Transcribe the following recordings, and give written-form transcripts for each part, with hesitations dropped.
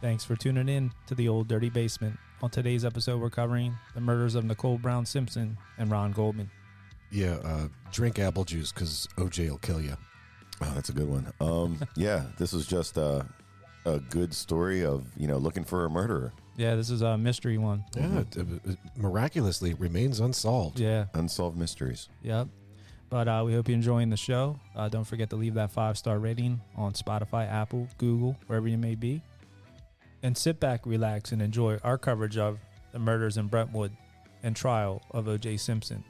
Thanks for tuning in to the Old Dirty Basement. On today's episode, we're covering the murders of Nicole Brown Simpson and Ron Goldman. Yeah, drink apple juice because OJ will kill you. Oh, that's a good one. Yeah, this is just a good story of, looking for a murderer. Yeah, this is a mystery one. Yeah, it miraculously remains unsolved. Yeah. Unsolved mysteries. Yep. But we hope you're enjoying the show. Don't forget to leave that 5-star rating on Spotify, Apple, Google, wherever you may be. And sit back, relax, and enjoy our coverage of the murders in Brentwood and trial of O.J. Simpson.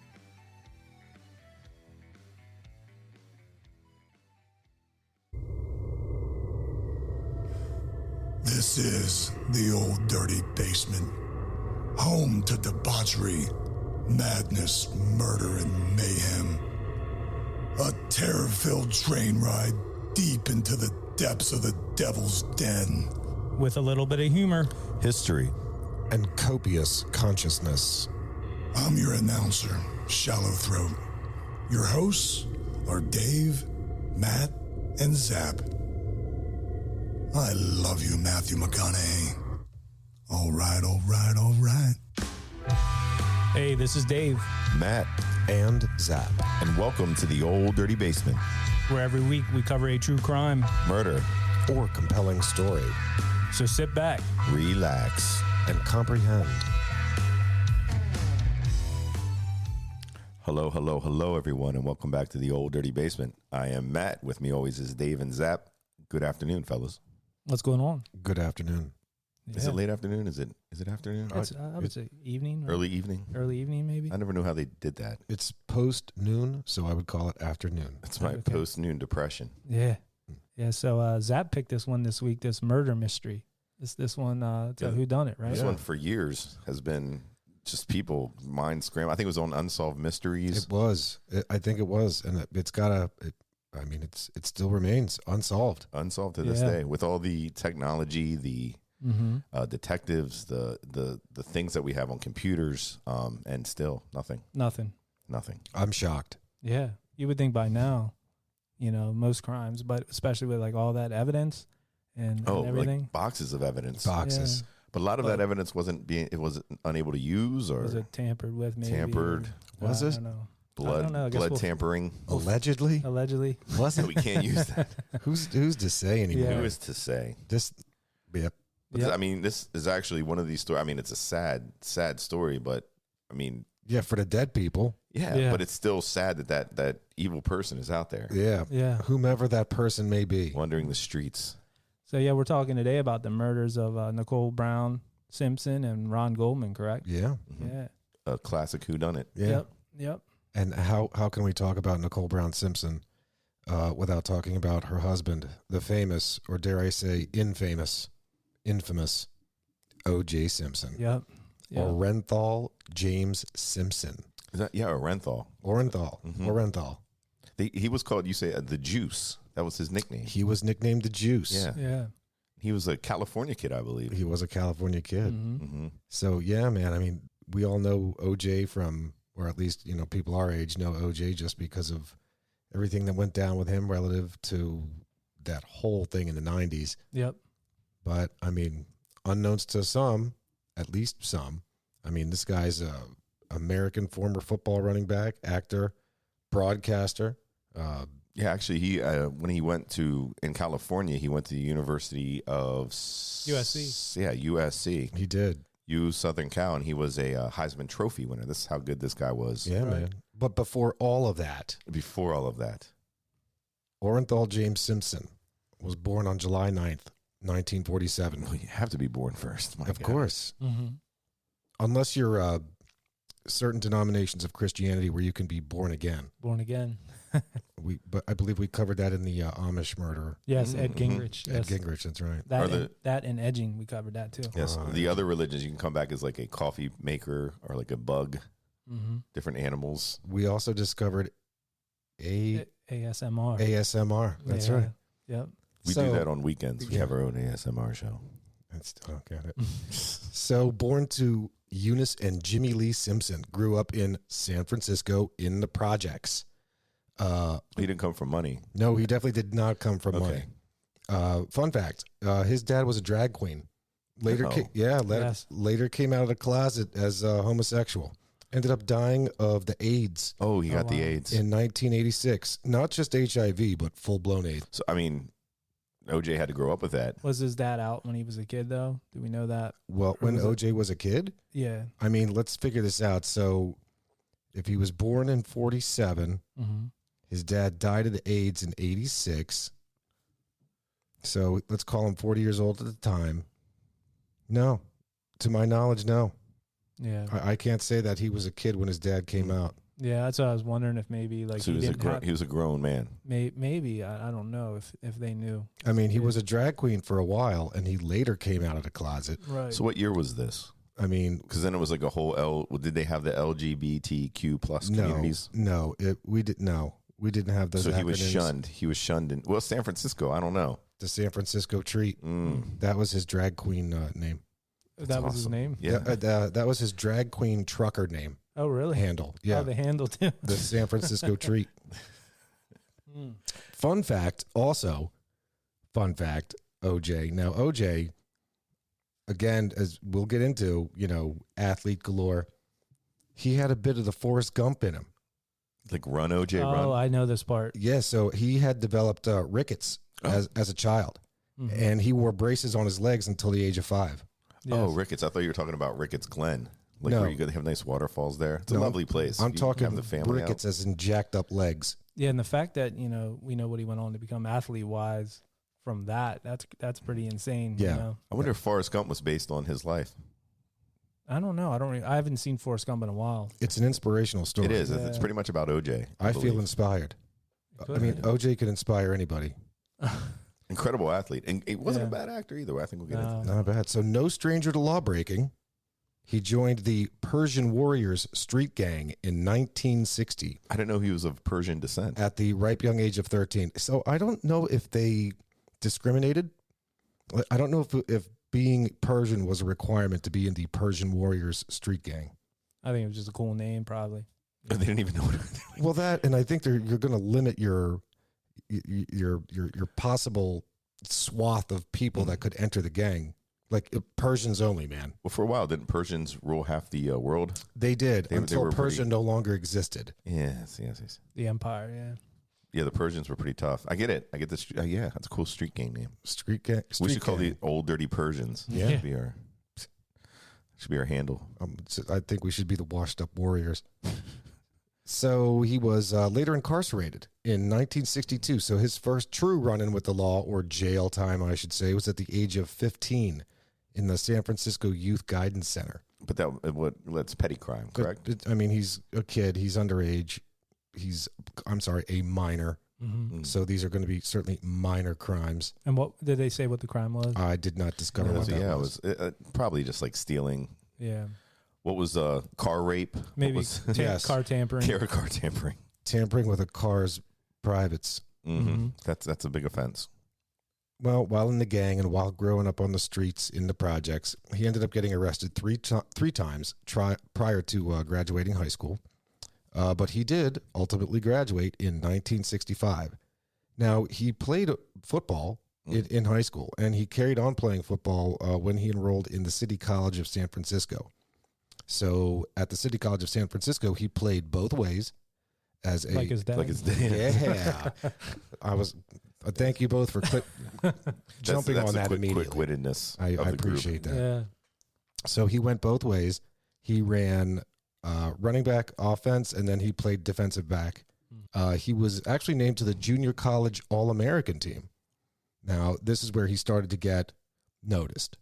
This is the Old Dirty Basement, home to debauchery, madness, murder, and mayhem. A terror-filled train ride deep into the depths of the devil's den. With a little bit of humor. History. And copious consciousness. I'm your announcer, Shallow Throat. Your hosts are Dave, Matt, and Zap. I love you, Matthew McConaughey. All right, all right, all right. Hey, this is Dave. Matt. And Zap. And welcome to the Old Dirty Basement. Where every week we cover a true crime, Murder. Or compelling story. So sit back, Relax. And comprehend. Hello, everyone, and welcome back to the Old Dirty Basement. I am Matt. With me always is Dave and Zap. Good afternoon, fellas. what's going on? Good afternoon. Yeah. Is it late afternoon? Is it afternoon? I would say evening. Early evening? Early evening, maybe. I never knew how they did that. It's post-noon, so I would call it afternoon. It's my Okay. post-noon depression. Yeah. Yeah, so Zap picked this one this week, this murder mystery. This one, it's a whodunit, right? This one for years has been just people mind scramble. I think it was on Unsolved Mysteries. It was. I think it was. And it's got it still remains unsolved. Unsolved to this day, with all the technology, the detectives, the things that we have on computers, and still nothing. Nothing. I'm shocked. Yeah. You would think by now, most crimes, but especially with like all that evidence and everything. Like boxes of evidence. Boxes. Yeah. But a lot of that evidence was unable to use, or Was it tampered with maybe? tampered. Was I it? don't know. Blood, I don't know. I guess we'll- tampering. Allegedly? Allegedly. Was So it? we can't use that. Who's to say anymore? Yeah. Who is to say? Yep. Because, Yep. I mean, this is actually one of these stories. I mean, it's a sad story, but I mean, Yeah, for the dead people. Yeah. but it's still sad that evil person is out there Yeah. Yeah. Whomever that person may be. wandering the streets. So yeah, we're talking today about the murders of Nicole Brown Simpson and Ron Goldman, correct? Yeah. Yeah. A classic whodunit. Yeah. Yep. And how can we talk about Nicole Brown Simpson without talking about her husband, the famous, or dare I say infamous O.J. Simpson. Yep. Orenthal James Simpson. Is that Orenthal? Orenthal. He was called, you say, the Juice. That was his nickname. He was nicknamed the Juice. Yeah. Yeah. He was a California kid, I believe. He was a California kid. Mm-hmm. So yeah, man. I mean, we all know O.J. from, or at least people our age know O.J. just because of everything that went down with him relative to that whole thing in the 90s. Yep. But I mean, unknowns to some, at least some. I mean, this guy's a American former football running back, actor, broadcaster. Yeah, actually, he when he went in California, he went to the University of USC. Yeah, USC. He did. Southern Cal, and he was a Heisman Trophy winner. This is how good this guy was. Yeah, man. But before all of that, Before all of that, Orenthal James Simpson was born on July 9th, 1947. well, you have to be born first. My Of God. course. Mm-hmm. Unless you're certain denominations of Christianity where you can be born again. Born again. But I believe we covered that in the Amish murder. Yes, Ed Gingrich. Ed Yes. Gingrich, that's right. That and edging, we covered that too. Yes, the other religions you can come back as like a coffee maker or like a bug, different animals. We also discovered ASMR. ASMR. That's Yeah. right. Yep. We So- do that on weekends. We have our own ASMR show. Got it. So born to Eunice and Jimmy Lee Simpson, grew up in San Francisco in the projects. He didn't come from money. No, he definitely did not come from Okay. money. Fun fact, his dad was a drag queen. Later, Yes. later came out of the closet as homosexual. Ended up dying of the AIDS Oh, he got the wow. AIDS. in 1986. Not just HIV, but full-blown AIDS. So, I mean, OJ had to grow up with that. Was his dad out when he was a kid, though? Do we know that? Well, Or when was it- OJ was a kid, Yeah. I mean, let's figure this out. So if he was born in 47, Mm-hmm. his dad died of the AIDS in 86. So let's call him 40 years old at the time. No, to my knowledge, no. Yeah. I can't say that he was a kid when his dad came out. Yeah, that's what I was wondering if maybe like So he was a grown man. maybe I don't know if they knew. I mean, he was a drag queen for a while, and he later came out of the closet. Right. So what year was this? I mean, Because then it was like a whole did they have the LGBTQ plus communities? we didn't have those. So he was acronyms. shunned. He was shunned in San Francisco. I don't know. The San Francisco Treat. That was his drag queen name. that was his awesome. name. Yeah. That was his drag queen trucker name Oh, really? handle. Yeah, Oh, they handled him. the San Francisco Treat. Mm. Fun fact, OJ. Now, OJ, again, as we'll get into, athlete galore, he had a bit of the Forrest Gump in him. Like run OJ Oh, run. I know this part. Yeah, so he had developed rickets as a child, Mhm. and he wore braces on his legs until the age of 5. Oh, Yes. Ricketts. I thought you were talking about Ricketts Glen. Like No. where you have nice waterfalls there. It's a No, lovely place. I'm You talking have the family out. rickets as in jacked up legs. Yeah, and the fact that we know what he went on to become athlete wise from that's pretty insane. Yeah. You know? I wonder if Forrest Gump was based on his life. I don't know. I haven't seen Forrest Gump in a while. It's an inspirational story. It is. It's Yeah. pretty much about OJ. I feel believe. inspired. Could I mean, be. OJ could inspire anybody. Incredible athlete. And he wasn't a Yeah. bad actor either. I think we'll get into No. that. Not bad. So, no stranger to law breaking. He joined the Persian Warriors street gang in 1960 I didn't know he was of Persian descent. at the ripe young age of 13. So, I don't know if they discriminated. I don't know if being Persian was a requirement to be in the Persian Warriors street gang. I think it was just a cool name, probably. They didn't even know what Well, that, and I think you're going to limit your possible swath of people that could enter the gang. Like Persians only, man. Well, for a while, didn't Persians rule half the world? They did They until were Persia pretty- no longer existed. Yes. The Empire, yeah. Yeah, the Persians were pretty tough. I get it. I get this. Yeah, that's a cool street game name. Street gang. We should call the Old Dirty Persians. Yeah. Should be our handle. I think we should be the washed up warriors. So he was later incarcerated in 1962. So his first true run-in with the law, or jail time, I should say, was at the age of 15 in the San Francisco Youth Guidance Center. But that's petty crime, correct? I mean, he's a kid. He's underage. A minor. Mm-hmm. So these are going to be certainly minor crimes. And what did they say what the crime was? I did not discover what that it was. was probably just like stealing. Yeah. What was car rape? Maybe What was, Yes. car tampering. car tampering. Tampering with a car's privates. Mm-hmm. That's a big offense. Well, while in the gang and while growing up on the streets in the projects, he ended up getting arrested three times prior to graduating high school. But he did ultimately graduate in 1965. Now, he played football in high school, and he carried on playing football when he enrolled in the City College of San Francisco. So at the City College of San Francisco, he played both ways as a like his dad. Like it's dead. Yeah. Thank you both for jumping That's on the that immediately. quick-wittedness. I of the group. appreciate that. Yeah. So he went both ways. He ran running back, offense, and then he played defensive back. He was actually named to the junior college All-American team. Now, this is where he started to get noticed.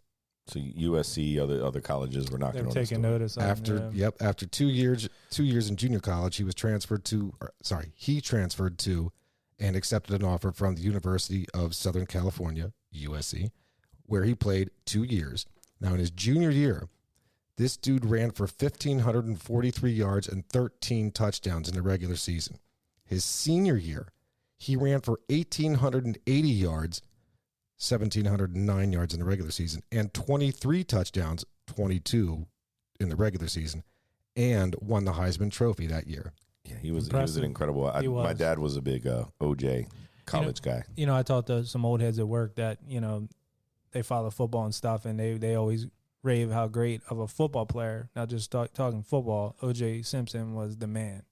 So USC, other colleges were knocking They were on the taking door. notice of him, yeah. After 2 years in junior college, he transferred to and accepted an offer from the University of Southern California, USC, where he played 2 years. Now, in his junior year, this dude ran for 1,543 yards and 13 touchdowns in the regular season. His senior year, he ran for 1,880 yards, 1,709 yards in the regular season, and 23 touchdowns, 22 in the regular season, and won the Heisman Trophy that year. Yeah, he was Impressive. an incredible. He was. My dad was a big OJ college guy. I talked to some old heads at work that, they follow football and stuff, and they always rave how great of a football player, not just talking football, O.J. Simpson was the man.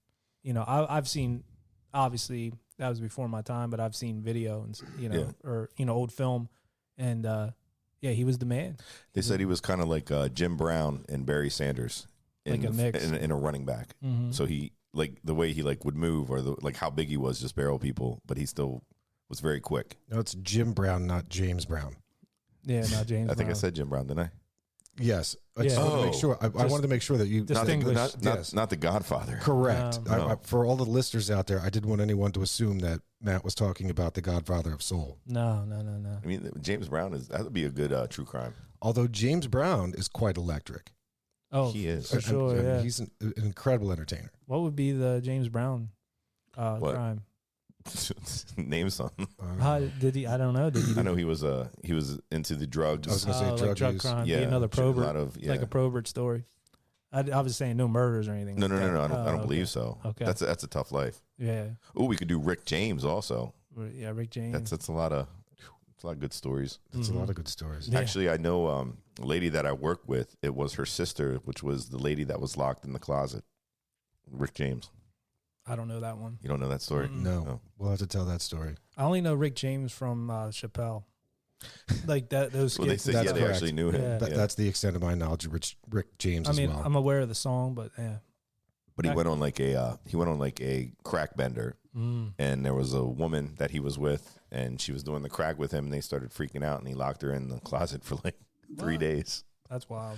You know, I've seen, obviously, that was before my time, but I've seen video and, you know, or, you know, old film, and, yeah, he was the man. They said he was kind of like Jim Brown and Barry Sanders. Like a mix. In a running back. Mm-hmm. So he, like, the way he, like, would move or, like, how big he was, just barrel people, but he still was very quick. No, it's Jim Brown, not James Brown. Yeah, not James I think Brown. I said Jim Brown, didn't I? Yes. I Yeah. just wanted to make sure. I wanted to make sure that you... Not the Godfather. Correct. No. For all the listeners out there, I didn't want anyone to assume that Matt was talking about the Godfather of Soul. No. I mean, James Brown that would be a good true crime. Although James Brown is quite electric. Oh, He is. for sure, yeah. He's an incredible entertainer. What would be the James Brown crime? Name something. How did he? I don't know. Did he? I know he was into the drugs. I was going to say like drug drug use. crime. Yeah, Be another a probert. lot of, Like a probert story. I was saying no murders or anything. No. like that. I don't Okay. believe so. Okay. That's a tough life. Yeah. Oh, we could do Rick James also. Yeah, Rick James. That's a lot of good stories. That's a lot of good stories. Yeah. Actually, I know a lady that I work with. It was her sister, which was the lady that was locked in the closet. Rick James. I don't know that one. You don't know that story? No, Oh. we'll have to tell that story. I only know Rick James from Chappelle. Like that. Those Well, they skits. said That's they correct. actually knew him. Yeah. That, Yeah. That's the extent of my knowledge of Rick James I as mean, well. I'm aware of the song, but yeah. But he went on like a crack bender, and there was a woman that he was with, and she was doing the crack with him, and they started freaking out, and he locked her in the closet for like 3 days. That's wild.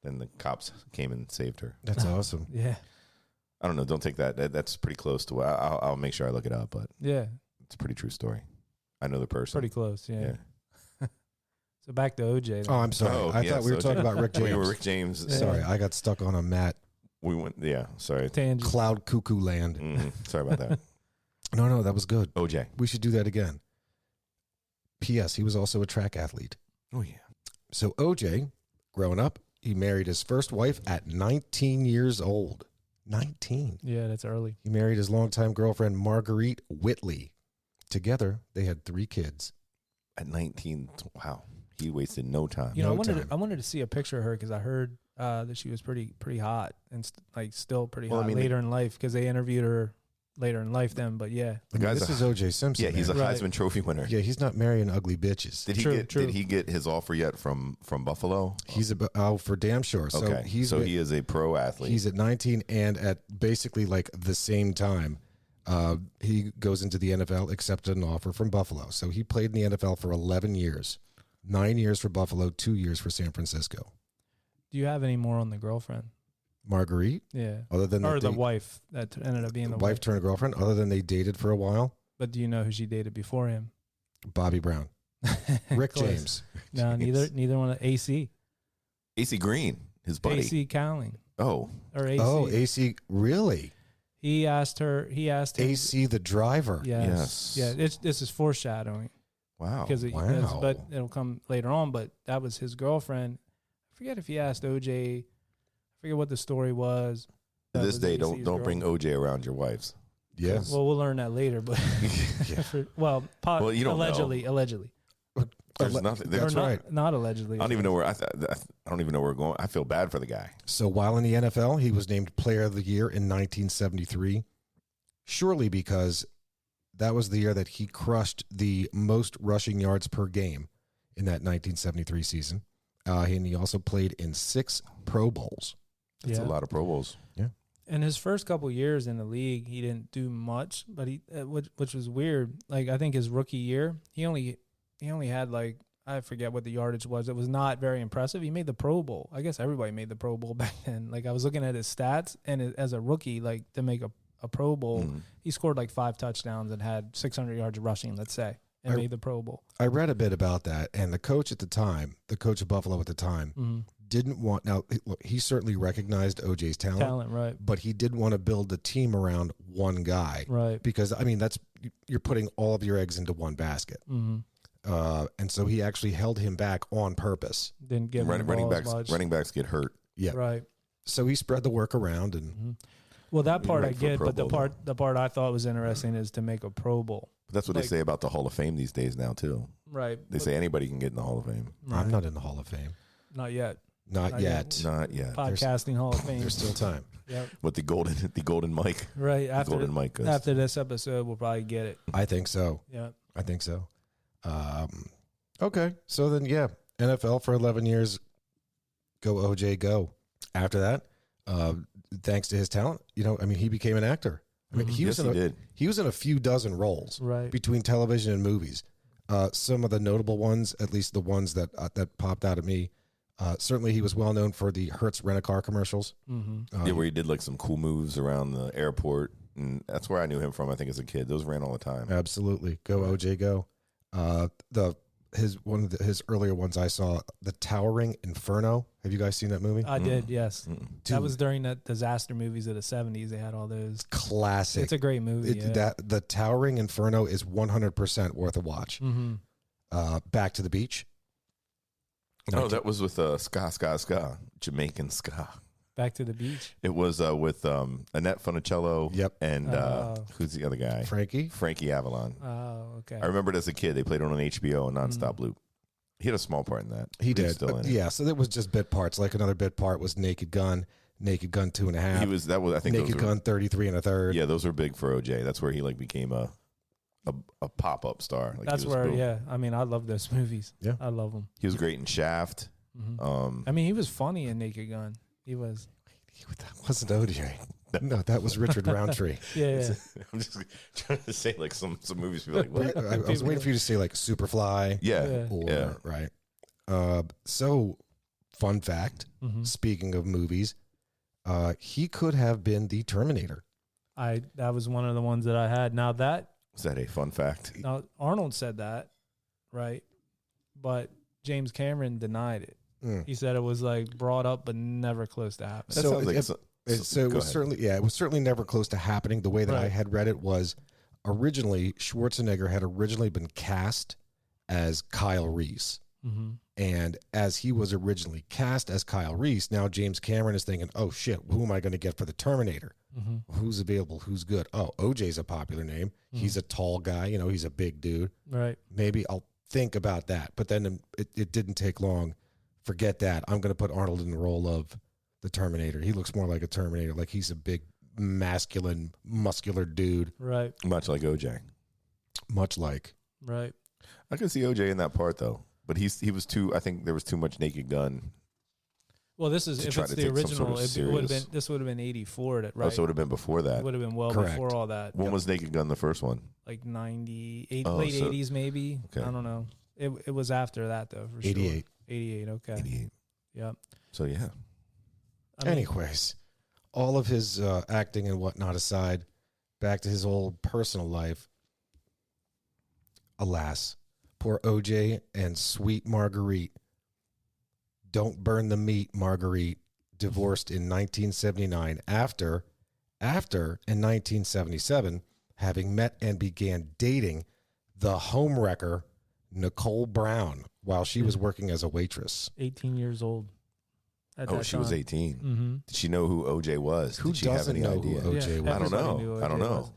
Then the cops came and saved her. That's awesome. Yeah. I don't know. Don't take that. That's pretty close to. I'll make sure I look it up, but Yeah. it's a pretty true story. I know the person. Pretty close. Yeah. Yeah. So back to OJ. Oh, I'm sorry. Oh, I yeah, thought we were so- talking about Rick James. We were Rick James. Yeah. Sorry, I got stuck on a Matt We went. Yeah. Sorry. Tangent. cloud cuckoo land. Sorry about that. No, that was good. OJ. We should do that again. P.S. He was also a track athlete. Oh yeah. So OJ, growing up, he married his first wife at 19 years old. 19. Yeah, that's early. He married his longtime girlfriend, Marguerite Whitley. Together, they had 3 kids. At 19. Wow. He wasted no time. You know, No time. I wanted to see a picture of her because I heard that she was pretty hot and still pretty Well, I hot mean, later in life because they interviewed her later in life then. But yeah, I mean, guy's this a- is O.J. Simpson. Yeah, he's a Right. Heisman Trophy winner. Yeah, he's not marrying ugly bitches. Did he True, get? true. Did he get his offer yet from Buffalo? He's for damn sure. So Okay, he is a pro athlete. He's at 19, and at basically like the same time, he goes into the NFL, accepted an offer from Buffalo. So he played in the NFL for 11 years, 9 years for Buffalo, 2 years for San Francisco. do you have any more on the girlfriend? Marguerite, Yeah, other than or they the wife that ended up being the wife turned girlfriend, other than they dated for a while, But do you know who she dated before him? Bobby Brown, Rick Close. James. No, James. neither one. AC Green, his buddy. AC Cowling Oh, or AC. Oh, AC, really? He asked her. He asked him. AC the driver. Yes. Yes. Yeah. This is foreshadowing. wow. Because Wow. but it'll come later on. But that was his girlfriend. I forget if he asked OJ. I forget what the story was. To That this was day, AC's don't bring girlfriend. OJ around your wives. Yes. Well, we'll learn that later. But well, Well, you don't know. allegedly, There's nothing. or That's not, right. not allegedly. I don't even know where I don't even know where we're going. I feel bad for the guy. So while in the NFL, he was named Player of the Year in 1973, surely because that was the year that he crushed the most rushing yards per game in that 1973 season. And he also played in 6 Pro Bowls. That's a lot of Pro Bowls. In his first couple years in the league, he didn't do much, but which was weird. Like I think his rookie year, he only had like, I forget what the yardage was. It was not very impressive. He made the Pro Bowl. I guess everybody made the Pro Bowl back then. Like I was looking at his stats, and as a rookie, like to make a Pro Bowl, he scored like 5 touchdowns and had 600 yards rushing, let's say, and made the Pro Bowl. I read a bit about that, and the coach at the time, the coach of Buffalo at the time, didn't want. Now, look, he certainly recognized OJ's talent, Right. but he didn't want to build the team around one guy, Right. because I mean you're putting all of your eggs into one basket. And so he actually held him back on purpose. Didn't give him the ball as much. Running backs get hurt. Yeah. Right. So he spread the work around, and Well, that part I right for get, Pro but Bowl, the part I thought was interesting is to make a Pro Bowl. But that's what they say about the Hall of Fame these days now too. Right. They say anybody can get in the Hall of Fame. Right. I'm not in the Hall of Fame. Not yet. Not yet. Not yet. Podcasting Hall of Fame. There's still time. Yep. With the golden mic. Right. Golden mic goes. After this episode, we'll probably get it. I think so. Yeah. I think so. Okay. So then, yeah, NFL for 11 years. Go OJ, go. After that, thanks to his talent, he became an actor. I mean, he was in a few dozen roles between television and movies. Some of the notable ones, at least the ones that popped out at me. Certainly, he was well known for the Hertz rent-a-car commercials. Where he did like some cool moves around the airport, and that's where I knew him from. I think as a kid, those ran all the time. Absolutely, go OJ, go. His earlier ones I saw, The Towering Inferno. Have you guys seen that movie? I did, yes. That was during the disaster movies of the 70s. They had all those. Classic. It's a great movie. The Towering Inferno is 100% worth a watch. Back to the Beach. Oh, that was with ska, Jamaican ska. Back to the Beach. It was with Annette Funicello. Yep. And who's the other guy? Frankie Avalon. Oh, okay. I remember it as a kid. They played it on HBO and Nonstop Loop. He had a small part in that. He did. Still in it. Yeah, so it was just bit parts. Like another bit part was Naked Gun 2.5. I think Naked Gun 33 1/3. Yeah, those were big for OJ. That's where he became a pop-up star. That's where, I love those movies. Yeah. I love them. He was great in Shaft. He was funny in Naked Gun. He was. That wasn't OJ. No, that was Richard Roundtree. Yeah. I'm just trying to say some movies. People like, what? I was waiting for you to say like Superfly. Yeah. Right. So, fun fact. Speaking of movies, he could have been the Terminator. That was one of the ones that I had. Now that is that a fun fact? Now Arnold said that, right? But James Cameron denied it. He said it was brought up but never close to happening. So it was certainly never close to happening. The way that I had read it was originally Schwarzenegger had originally been cast as Kyle Reese. And as he was originally cast as Kyle Reese, now James Cameron is thinking, oh shit, who am I going to get for the Terminator? Who's available? Who's good? Oh, OJ's a popular name. He's a tall guy. He's a big dude. Right. Maybe I'll think about that. But then it didn't take long. Forget that. I'm going to put Arnold in the role of the Terminator. He looks more like a Terminator. Like he's a big, masculine, muscular dude. Right. Much like OJ. Much like. Right. I could see OJ in that part though. But he was too. I think there was too much Naked Gun. Well, this is if it's the original. It would have been. This would have been 84. Right. Oh, so it would have been before that. It would have been Correct. before all that. When was Naked Gun the first one? Like 98, late 80s maybe. Okay. I don't know. It was after that though. For 88. Sure. 88. Okay. 88. Yep. So yeah. Anyways, all of his acting and whatnot aside, back to his old personal life. Alas. Poor OJ and sweet Marguerite. Don't burn the meat, Marguerite. Divorced in 1979 after in 1977 having met and began dating the homewrecker Nicole Brown while she was working as a waitress. 18 years old. She was 18. Did she know who OJ was? Who Did she have any doesn't know idea? who OJ was? I don't know. I don't know.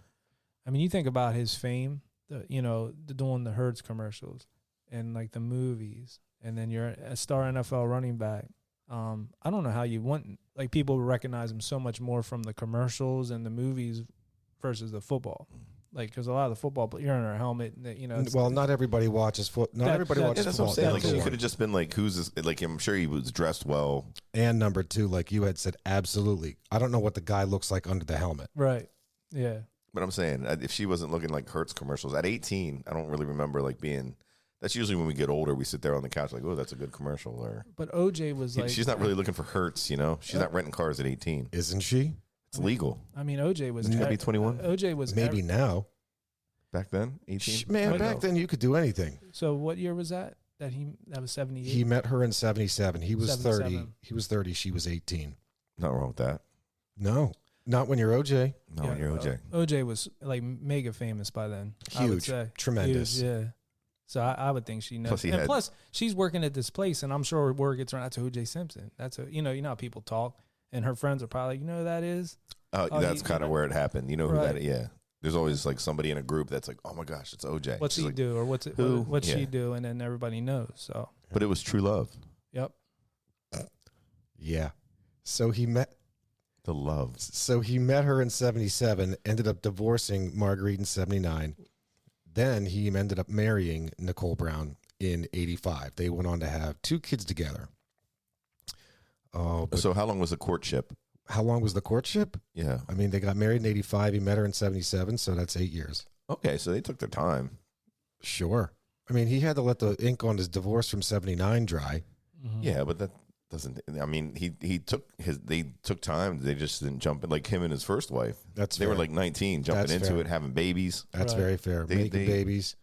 I mean, you think about his fame, doing the Hertz commercials and like the movies, and then you're a star NFL running back. I don't know how you want, like, people recognize him so much more from the commercials and the movies versus the football. Like, because a lot of the football, you're in a helmet. Well, not everybody watches football. Not everybody watches that's football. What I'm saying. Like, he could have just been like, who's this? Like, I'm sure he was dressed well. And number two, like you had said, absolutely. I don't know what the guy looks like under the helmet. Right. Yeah. But I'm saying, if she wasn't looking like Hertz commercials at 18, I don't really remember like being. That's usually when we get older, we sit there on the couch like, oh, that's a good commercial. Or but OJ was like, she's not really looking for Hertz, She's not renting cars at 18, isn't she? It's legal. I mean, OJ was. You gotta be 21. OJ was maybe now. Back then, 18. Man, back then you could do anything. So what year was that? That was 78. He met her in 77. He was 77. 30. He was 30. She was 18. Nothing wrong with that. No, not when you're OJ. No, when you're OJ. OJ was like mega famous by then. Huge, I would say. tremendous. Huge, yeah. So I would think she knows. Plus, plus, she's working at this place, and I'm sure word gets around. That's OJ Simpson. That's you know how people talk, and her friends are probably like, who that is. That's kind of where it happened. You know who that is? Yeah. There's always like somebody in a group that's like, oh my gosh, it's OJ. What's She's he like, do, or who? what's she Yeah. do, and then everybody knows. So, But it was true love. yep. Yeah. So he met The love. her in 77, ended up divorcing Marguerite in 79. Then he ended up marrying Nicole Brown in 85. They went on to have 2 kids together. Oh, but So how long was the courtship? how long was the courtship? Yeah. I mean, they got married in 85. He met her in 77, so that's 8 years. Okay, so they took their time. Sure. I mean, he had to let the ink on his divorce from 79 dry. Mm-hmm. Yeah, but that doesn't. I mean, they took time. They just didn't jump in like him and his first wife. That's They fair. were like 19, jumping That's into fair. it, having babies. That's Right. very fair. They- Making they- babies.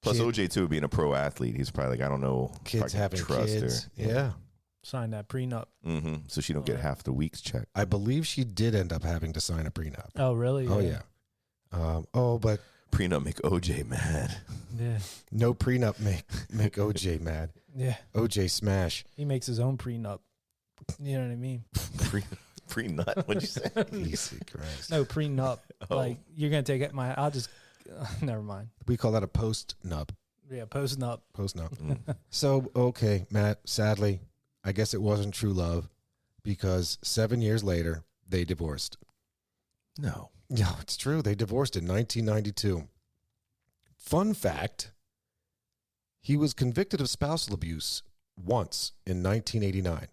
Plus, Kid- OJ too, being a pro athlete, he's probably like, I don't know, if I kids can having trust kids. her. Yeah. Sign that prenup. So she don't get Right. half the week's check. I believe she did end up having to sign a prenup. Oh, really? Oh, yeah. But Prenup make OJ mad. Yeah. no prenup make OJ mad. Yeah. OJ smash. He makes his own prenup. You know what I mean? Pre nut. What'd you say? Easy Christ. No, prenup. Oh. Like, you're going to take it. I'll just, never mind. We call that a post nup. Yeah, posting up. Post nup. Mm. So, okay, Matt, sadly, I guess it wasn't true love because 7 years later, they divorced. No. Yeah, it's true. They divorced in 1992. Fun fact, he was convicted of spousal abuse once in 1989.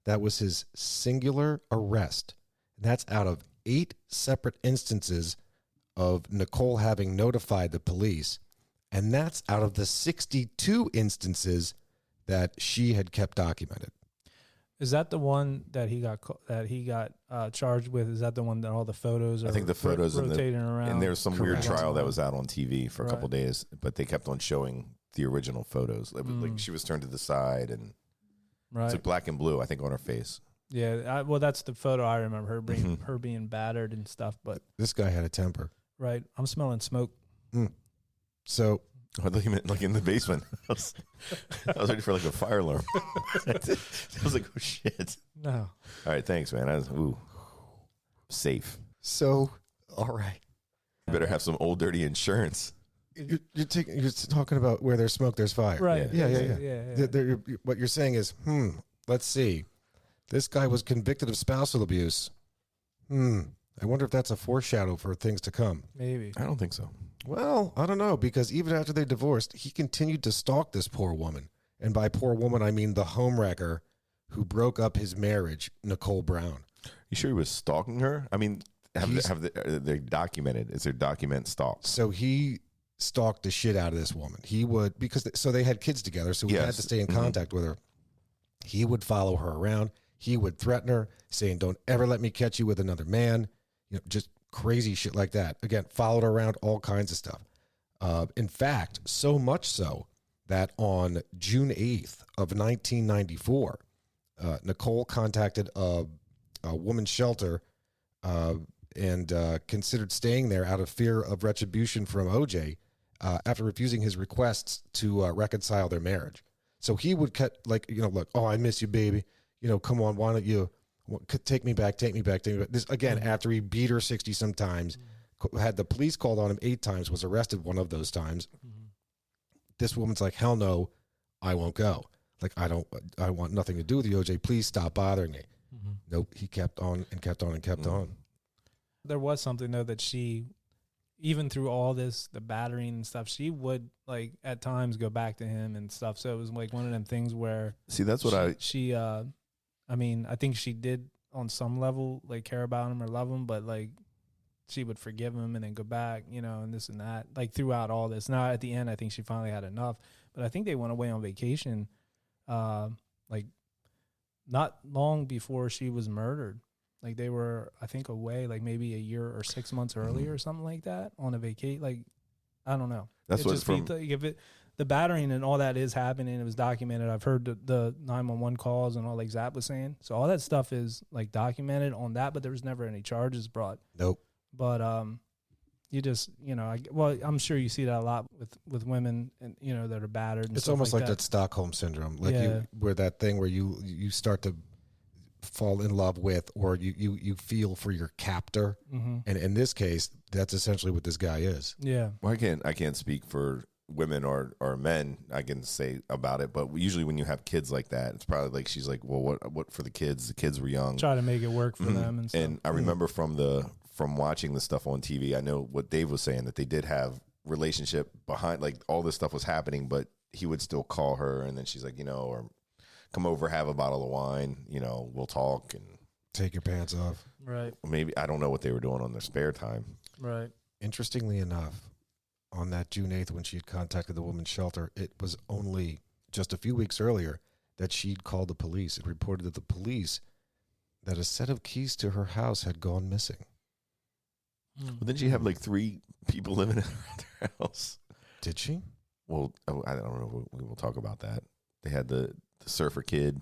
That was his singular arrest. And that's out of 8 separate instances of Nicole having notified the police. And that's out of the 62 instances that she had kept documented. Is that the one that he got charged with? Is that the one that all the photos are I think the photos and rotating around? And there's some weird Correct. trial that was out on TV for a couple Right. days, but they kept on showing the original photos. It was like she was turned to the side and right. it's like black and blue, I think, on her face. Yeah, well, that's the photo I remember, her being battered and stuff. But This guy had a temper. right, I'm smelling smoke. So I thought you meant like in the basement. I was ready for like a fire alarm. I was like, oh shit. No, All right, thanks, man. Safe. all right. You better have some old dirty insurance. You're talking about where there's smoke, there's fire. right? Yeah. What you're saying is, let's see. This guy was convicted of spousal abuse. I wonder if that's a foreshadow for things to come. Maybe. I don't think so. Well, I don't know, because even after they divorced, he continued to stalk this poor woman. And by poor woman, I mean the homewrecker who broke up his marriage, Nicole Brown. You sure he was stalking her? I mean, are they documented? Is there document stalks? So he stalked the shit out of this woman. He would, so they had kids together, so he had Yes. to stay in contact with her. He would follow her around. He would threaten her, saying, "Don't ever let me catch you with another man." Just crazy shit like that. Again, followed her around, all kinds of stuff. In fact, so much so that on June 8th of 1994, Nicole contacted a woman's shelter and considered staying there out of fear of retribution from OJ after refusing his requests to reconcile their marriage. So he would look, oh, I miss you, baby. Come on, why don't you take me back, take me back, take me back. This again, after he beat her 60 some times, had the police called on him 8 times, was arrested one of those times. This woman's like, hell no, I won't go. Like, I want nothing to do with you, OJ. Please stop bothering me. Nope. He kept on and kept on and kept on. There was something though that she, even through all this, the battering and stuff, she would like at times go back to him and stuff. So it was like one of them things where See, that's what I mean, I think she did on some level like care about him or love him, but like she would forgive him and then go back, and this and that, like throughout all this. Now at the end, I think she finally had enough, but I think they went away on vacation, like not long before she was murdered. Like they were, I think, away like maybe a year or 6 months earlier or something like that on a vacation. Like, I don't know. That's what's from. The battering and all that is happening. It was documented. I've heard the 911 calls and all, like Zap was saying. So all that stuff is like documented on that, but there was never any charges brought. Nope. But you just, I'm sure you see that a lot with women and that are battered. And It's stuff almost like that. that Stockholm syndrome, like Yeah. where that thing where you start to fall in love with, or you feel for your captor. Mm-hmm. And in this case, that's essentially what this guy is. Yeah. Well, I can't speak for women or men. I can say about it, but usually when you have kids like that, it's probably like she's like, well, what for the kids? The kids were young. Try to make it work for them and stuff. And I remember from watching the stuff on TV, I know what Dave was saying, that they did have relationship behind, like all this stuff was happening, but he would still call her, and then she's like, or come over, have a bottle of wine, we'll talk and Take your pants off. Right. maybe, I don't know what they were doing on their spare time. Right. Interestingly enough, on that June 8th, when she had contacted the women's shelter, it was only just a few weeks earlier that she'd called the police. It reported to the police that a set of keys to her house had gone missing. But then she have like 3 people living in their house. Did she? Well, I don't know. We will talk about that. They had the surfer kid,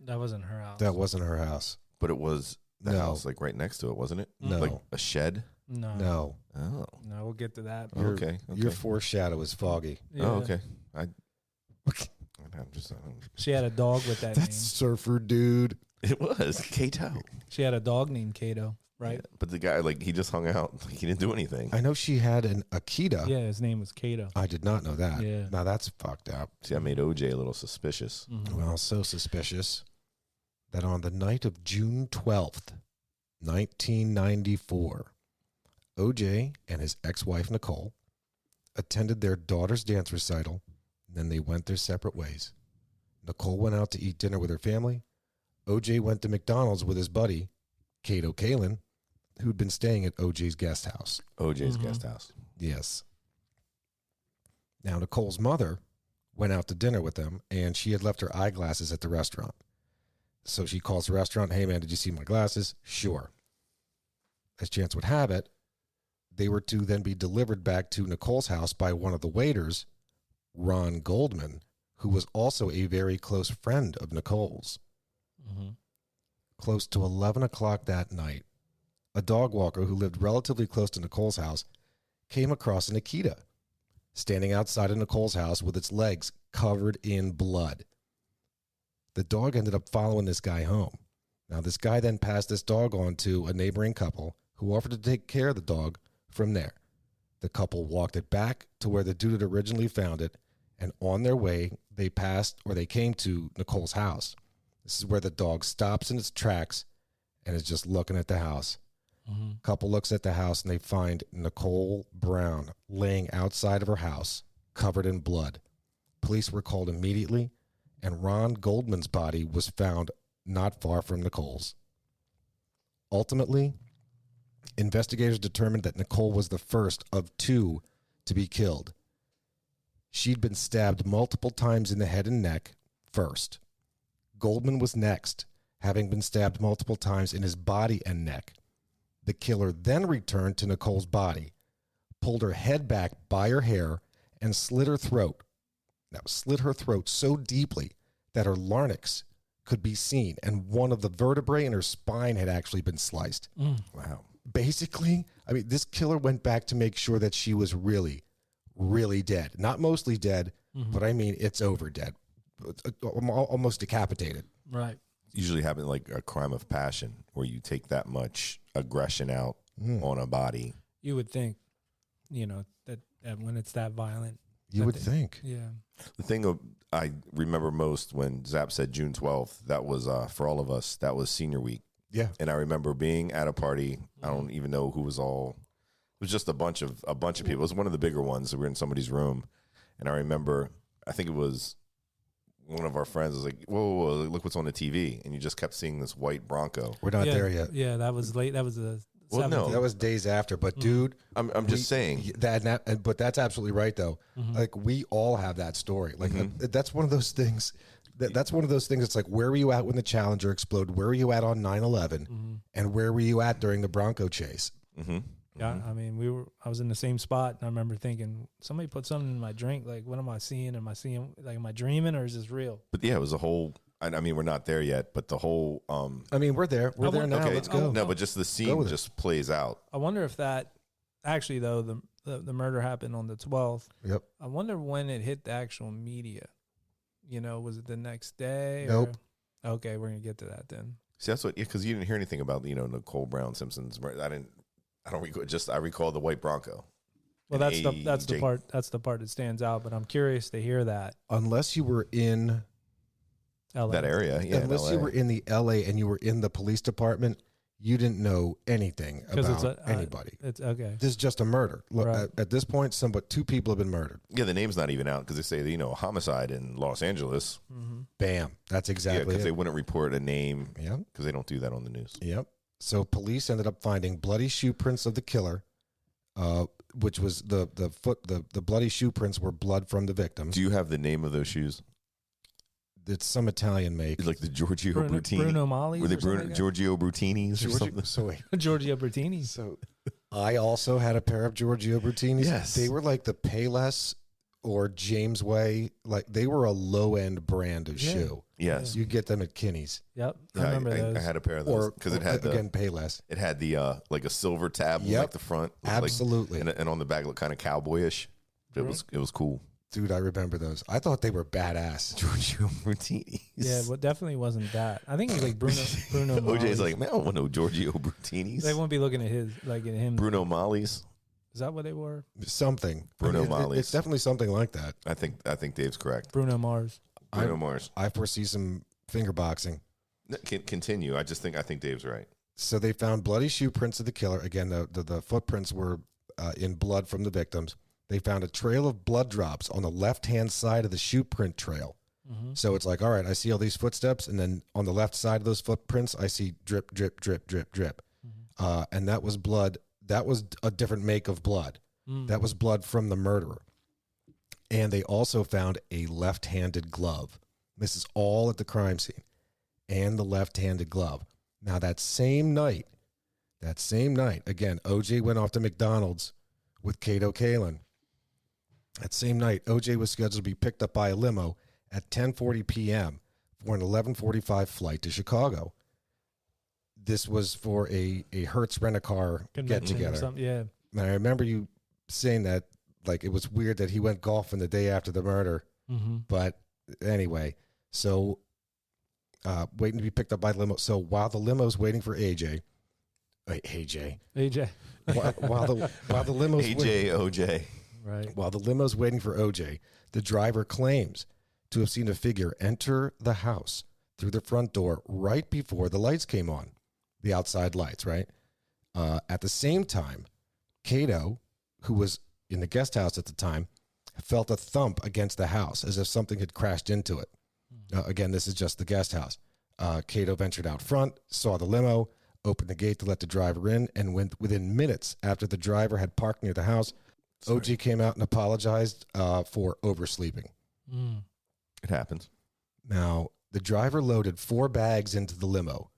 That wasn't her house. That wasn't her house. but it was the No. house like right next to it, wasn't it? No. Like a shed. No. No. Oh, No, we'll get to that. Your- okay. Your foreshadow is foggy. Yeah. Oh, okay. I'm just. She had a dog with that That's name. surfer dude. It was Kato, She had a dog named Kato, right? Yeah, but the guy, like, he just hung out. Like, he didn't do anything. I know she had an Akita. Yeah, his name was Kato. I did not know that. Yeah. Now that's fucked up. See, I made OJ a little suspicious. Mhm. Well, so suspicious that on the night of June 12th, 1994, OJ and his ex-wife Nicole attended their daughter's dance recital, and then they went their separate ways. Nicole went out to eat dinner with her family. OJ went to McDonald's with his buddy, Kato Kalin, who'd been staying at OJ's guest house. OJ's Mhm. guest house. Yes. Now, Nicole's mother went out to dinner with them, and she had left her eyeglasses at the restaurant. So she calls the restaurant, "Hey, man, did you see my glasses?" "Sure." As chance would have it, they were to then be delivered back to Nicole's house by one of the waiters, Ron Goldman, who was also a very close friend of Nicole's. Mhm. Close to 11 o'clock that night, a dog walker who lived relatively close to Nicole's house came across an Akita standing outside of Nicole's house with its legs covered in blood. The dog ended up following this guy home. Now, this guy then passed this dog on to a neighboring couple who offered to take care of the dog from there. The couple walked it back to where the dude had originally found it, and on their way, they came to Nicole's house. This is where the dog stops in its tracks and is just looking at the house. Mhm. Couple looks at the house and they find Nicole Brown laying outside of her house, covered in blood. Police were called immediately, and Ron Goldman's body was found not far from Nicole's. Ultimately, investigators determined that Nicole was the first of 2 to be killed. She'd been stabbed multiple times in the head and neck first. Goldman was next, having been stabbed multiple times in his body and neck. The killer then returned to Nicole's body, pulled her head back by her hair, and slit her throat. Now, slit her throat so deeply that her larynx could be seen, and one of the vertebrae in her spine had actually been sliced. Wow. Basically, I mean, this killer went back to make sure that she was really, really dead. Not mostly dead, but I mean, it's over dead. Almost decapitated. Right. Usually happen like a crime of passion where you take that much aggression out on a body. You would think, that when it's that violent. You would think. Yeah. The thing I remember most when Zap said June 12th, that was for all of us, that was senior week. Yeah. And I remember being at a party. I don't even know who was all. It was just a bunch of people. It was one of the bigger ones. We were in somebody's room, and I remember. I think it was one of our friends was like, "Whoa, look what's on the TV!" And you just kept seeing this white Bronco. We're not there yet. Yeah, that was late. That was the. Well, no. That was days after. But dude, I'm just saying. but that's absolutely right though. Like we all have that story. Like that's one of those things. That's one of those things. It's like, where were you at when the Challenger exploded? Where were you at on 9/11? And where were you at during the Bronco chase? Yeah, I mean, I was in the same spot, and I remember thinking, somebody put something in my drink. Like, what am I seeing? Am I dreaming, or is this real? But yeah, it was a whole. I mean, we're not there yet, but the whole. I mean, we're there. We're there now. Okay, Let's go. No, but just the scene just plays out. I wonder if that actually, though, the murder happened on the 12th. Yep. I wonder when it hit the actual media. Was it the next day? Nope. Okay, we're gonna get to that then. See, that's what, because you didn't hear anything about Nicole Brown Simpson's. I didn't. I don't recall. I recall the white Bronco. Well, that's the part that stands out. But I'm curious to hear that. Unless you were in LA. That area, yeah. unless you were in the LA and you were in the police department, you didn't know anything about anybody. It's okay. This is just a murder. Look, Right. at this point, two people have been murdered. Yeah, the name's not even out because they say, a homicide in Los Angeles. Mm-hmm. Bam. That's Yeah, exactly because it. they wouldn't report a name Yep. because they don't do that on the news. Yep. So police ended up finding bloody shoe prints of the killer, which was the bloody shoe prints were blood from the victims. Do you have the name of those shoes? It's some Italian make. It's like the Giorgio Brutini. Bruno Molly's. Were they Giorgio Brutinis or something? So wait. Giorgio Bertini. So I also had a pair of Giorgio Brutinis. Yes. They were like the Payless or James Way. Like they were a low end brand of shoe. Yes. You get them at Kinney's. Yep, I Yeah, remember those. I had a pair of those because it had again Payless. it had the like a silver tab on Yep. like the front, like, Absolutely. and on the back looked kind of cowboyish. It was cool. Dude, I remember those. I thought they were badass. Giorgio Brutinis. Yeah, but definitely wasn't that. I think it was like Bruno OJ's Molly's. like, man, I don't want no Giorgio Brutinis. They won't be looking at him. Bruno Molly's. Is that what they were? Something. Bruno It- Molly's. It's definitely something like that. I think Dave's correct. Bruno Mars. Bruno Mars. I foresee some finger boxing. Continue. I think Dave's right. So they found bloody shoe prints of the killer. Again, the footprints were in blood from the victims. They found a trail of blood drops on the left-hand side of the shoe print trail. Mm-hmm. So it's like, all right, I see all these footsteps, and then on the left side of those footprints, I see drip, drip, drip, drip, drip. Mm-hmm. And that was blood. That was a different make of blood. That was blood from the murderer. And they also found a left-handed glove. This is all at the crime scene. And the left-handed glove. Now, that same night, again, OJ went off to McDonald's with Cato Kalin. That same night, OJ was scheduled to be picked up by a limo at 10:40 p.m. for an 11:45 flight to Chicago. This was for a Hertz rent-a-car Convention or get-together. something, yeah. And I remember you saying that, like, it was weird that he went golfing the day after the murder. Mm-hmm. But anyway, so waiting to be picked up by the limo. So while the limo's waiting for AJ, AJ. while the limo's OJ. Right. while the limo's waiting for OJ, the driver claims to have seen a figure enter the house through the front door right before the lights came on, the outside lights, right? At the same time, Cato, who was in the guest house at the time, felt a thump against the house as if something had crashed into it. Again, this is just the guest house. Cato ventured out front, saw the limo, opened the gate to let the driver in, and within minutes after the driver had parked near the house, OG came out and apologized for oversleeping. It happens. Now, the driver loaded 4 bags into the limo.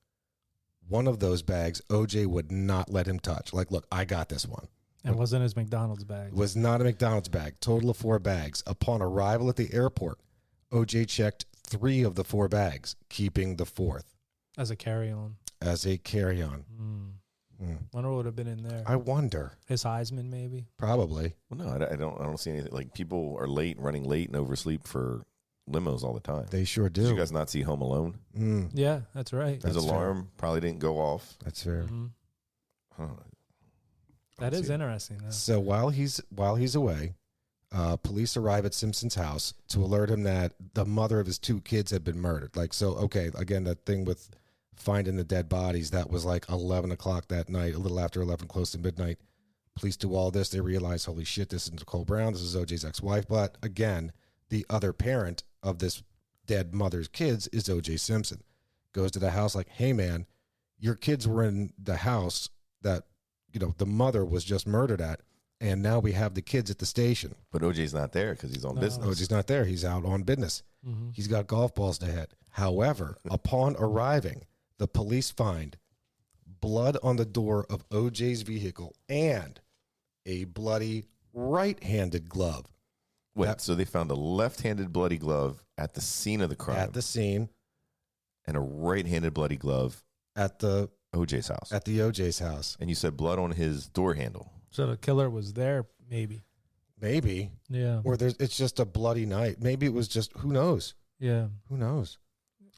One of those bags, OJ would not let him touch. Like, look, I got this one. It wasn't his McDonald's bag. It was not a McDonald's bag. Total of 4 bags. Upon arrival at the airport, OJ checked 3 of the 4 bags, keeping the 4th As a carry-on. as a carry-on. Wonder what would have been in there. I wonder. His Heisman, maybe. Probably. Well, no, I don't see anything. Like, people are running late and oversleep for limos all the time. They sure do. Did you guys not see Home Alone? Yeah, that's right. His That's alarm probably didn't go off. That's fair. Huh. That is interesting. Though. So while he's away, police arrive at Simpson's house to alert him that the mother of his 2 kids had been murdered. Like, so, okay, again, that thing with finding the dead bodies, that was like 11 o'clock that night, a little after 11, close to midnight. Police do all this. They realize, holy shit, this is Nicole Brown. This is OJ's ex-wife. But again, the other parent of this dead mother's kids is OJ Simpson. Goes to the house like, hey, man, your kids were in the house that, the mother was just murdered at, and now we have the kids at the station. But OJ's not there because he's on business. OJ's not there. He's out on business. He's got golf balls to hit. However, upon arriving, the police find blood on the door of OJ's vehicle and a bloody right-handed glove. Wait, so they found a left-handed bloody glove at the scene of the crime At the scene, and a right-handed bloody glove at the OJ's house. OJ's house. And you said blood on his door handle. So the killer was there, maybe. Maybe. Yeah. Or it's just a bloody night. Maybe it was just, who knows? Yeah. Who knows?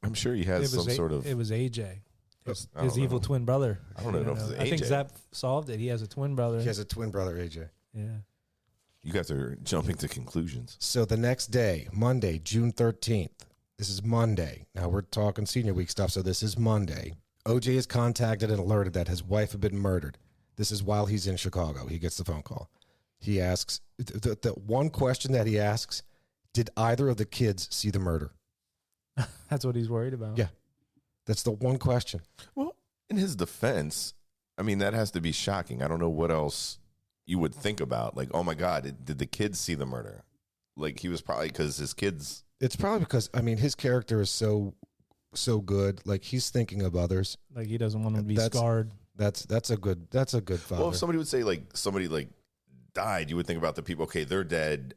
I'm sure he has some sort of... It was AJ. His I don't evil know. twin brother. I don't know if it's I think AJ. Zap solved it. He has a twin brother. He has a twin brother, AJ. Yeah. You guys are jumping to conclusions. So the next day, Monday, June 13th, this is Monday. Now we're talking senior week stuff, so this is Monday. OJ is contacted and alerted that his wife had been murdered. This is while he's in Chicago. He gets the phone call. He asks, the one question that he asks, did either of the kids see the murder? That's what he's worried about. Yeah. That's the one question. Well, in his defense, I mean, that has to be shocking. I don't know what else you would think about. Like, oh my God, did the kids see the murder? Like, he was probably, because his kids. It's probably because, I mean, his character is so good. Like, he's thinking of others. Like he doesn't want them to be scarred. That's a good father. Well, if somebody would say, like, somebody, like, died, you would think about the people, okay, they're dead.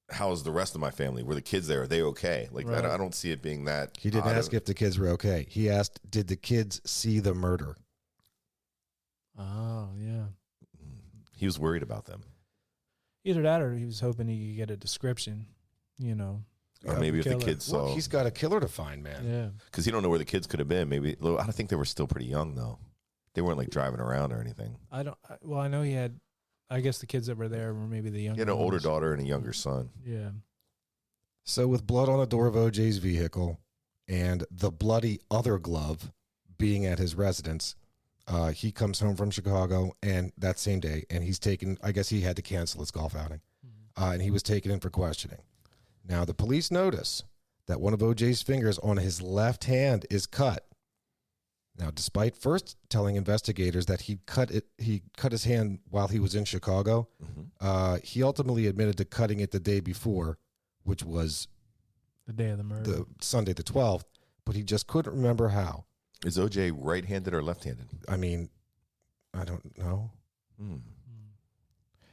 How's the rest of my family? Were the kids there? Are they okay? Like, Right. I don't see it being that. He didn't ask if the kids were okay. He asked, did the kids see the murder? Oh, yeah. He was worried about them. Either that or he was hoping he could get a description, Or maybe if the killer. kids Well, saw. he's got a killer to find, man. Yeah. Because he don't know where the kids could have been. Maybe. I don't think they were still pretty young, though. They weren't, like, driving around or anything. I know he had, I guess the kids that were there were maybe the younger He had an older ones. daughter and a younger son. Yeah. So with blood on the door of OJ's vehicle and the bloody other glove being at his residence, he comes home from Chicago and that same day, and he's taken, I guess he had to cancel his golf outing, and he was taken in for questioning. Now, the police notice that one of OJ's fingers on his left hand is cut. Now, despite first telling investigators that he cut his hand while he was in Chicago, he ultimately admitted to cutting it the day before, which was The day of the murder. the Sunday the 12th, but he just couldn't remember how. Is OJ right-handed or left-handed? I mean, I don't know.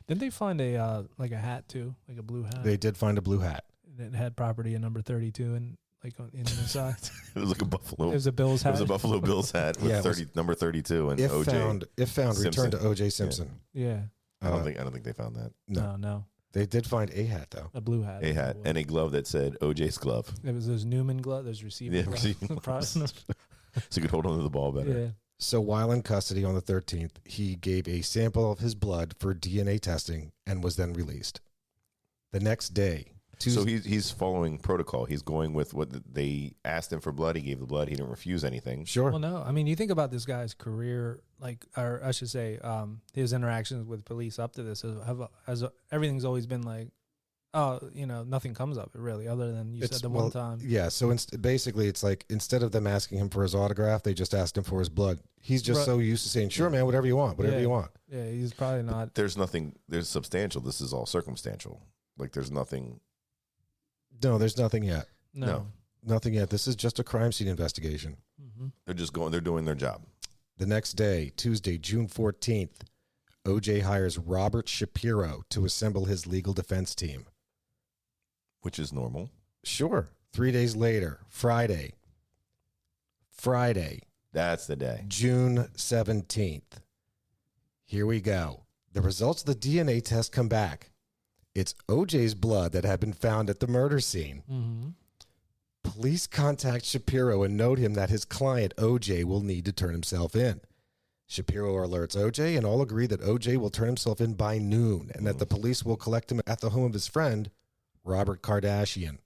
Didn't they find a like a hat too, like a blue hat? They did find a blue hat. That had property in number 32 and like in the inside. It was like a Buffalo. It was a Bills It hat. was a Buffalo Bills hat with Yeah, it was- number 32 and If OJ. found, Simpson. return to OJ Simpson. Yeah. I don't think they found that. No. They did find a hat though. A blue hat. A hat and a glove that said OJ's glove. It was those Newman gloves, those receiving Yeah, gloves. receiving gloves. So you could hold on to the ball better. Yeah. So while in custody on the 13th, he gave a sample of his blood for DNA testing and was then released. The next day, So he's following protocol. He's going with what they asked him for blood. He gave the blood. He didn't refuse anything. Sure. Well, no. I mean, you think about this guy's career, like, or I should say, his interactions with police up to this, everything's always been like, oh, nothing comes of it really, other than you said the one time. Yeah. So basically, it's like instead of them asking him for his autograph, they just asked him for his blood. He's just so used to saying, "Sure, man, whatever you want, whatever you want." Yeah, he's probably not. There's nothing. There's substantial. This is all circumstantial. Like there's nothing. No, there's nothing yet. No. Nothing yet. This is just a crime scene investigation. Mm-hmm. They're just going. They're doing their job. The next day, Tuesday, June 14th, OJ hires Robert Shapiro to assemble his legal defense team. Which is normal. Sure. 3 days later, Friday, That's the day. June 17th. Here we go. The results of the DNA test come back. It's OJ's blood that had been found at the murder scene. Mm-hmm. Police contact Shapiro and note him that his client, OJ, will need to turn himself in. Shapiro alerts OJ, and all agree that OJ will turn himself in by noon and that the police will collect him at the home of his friend, Robert Kardashian.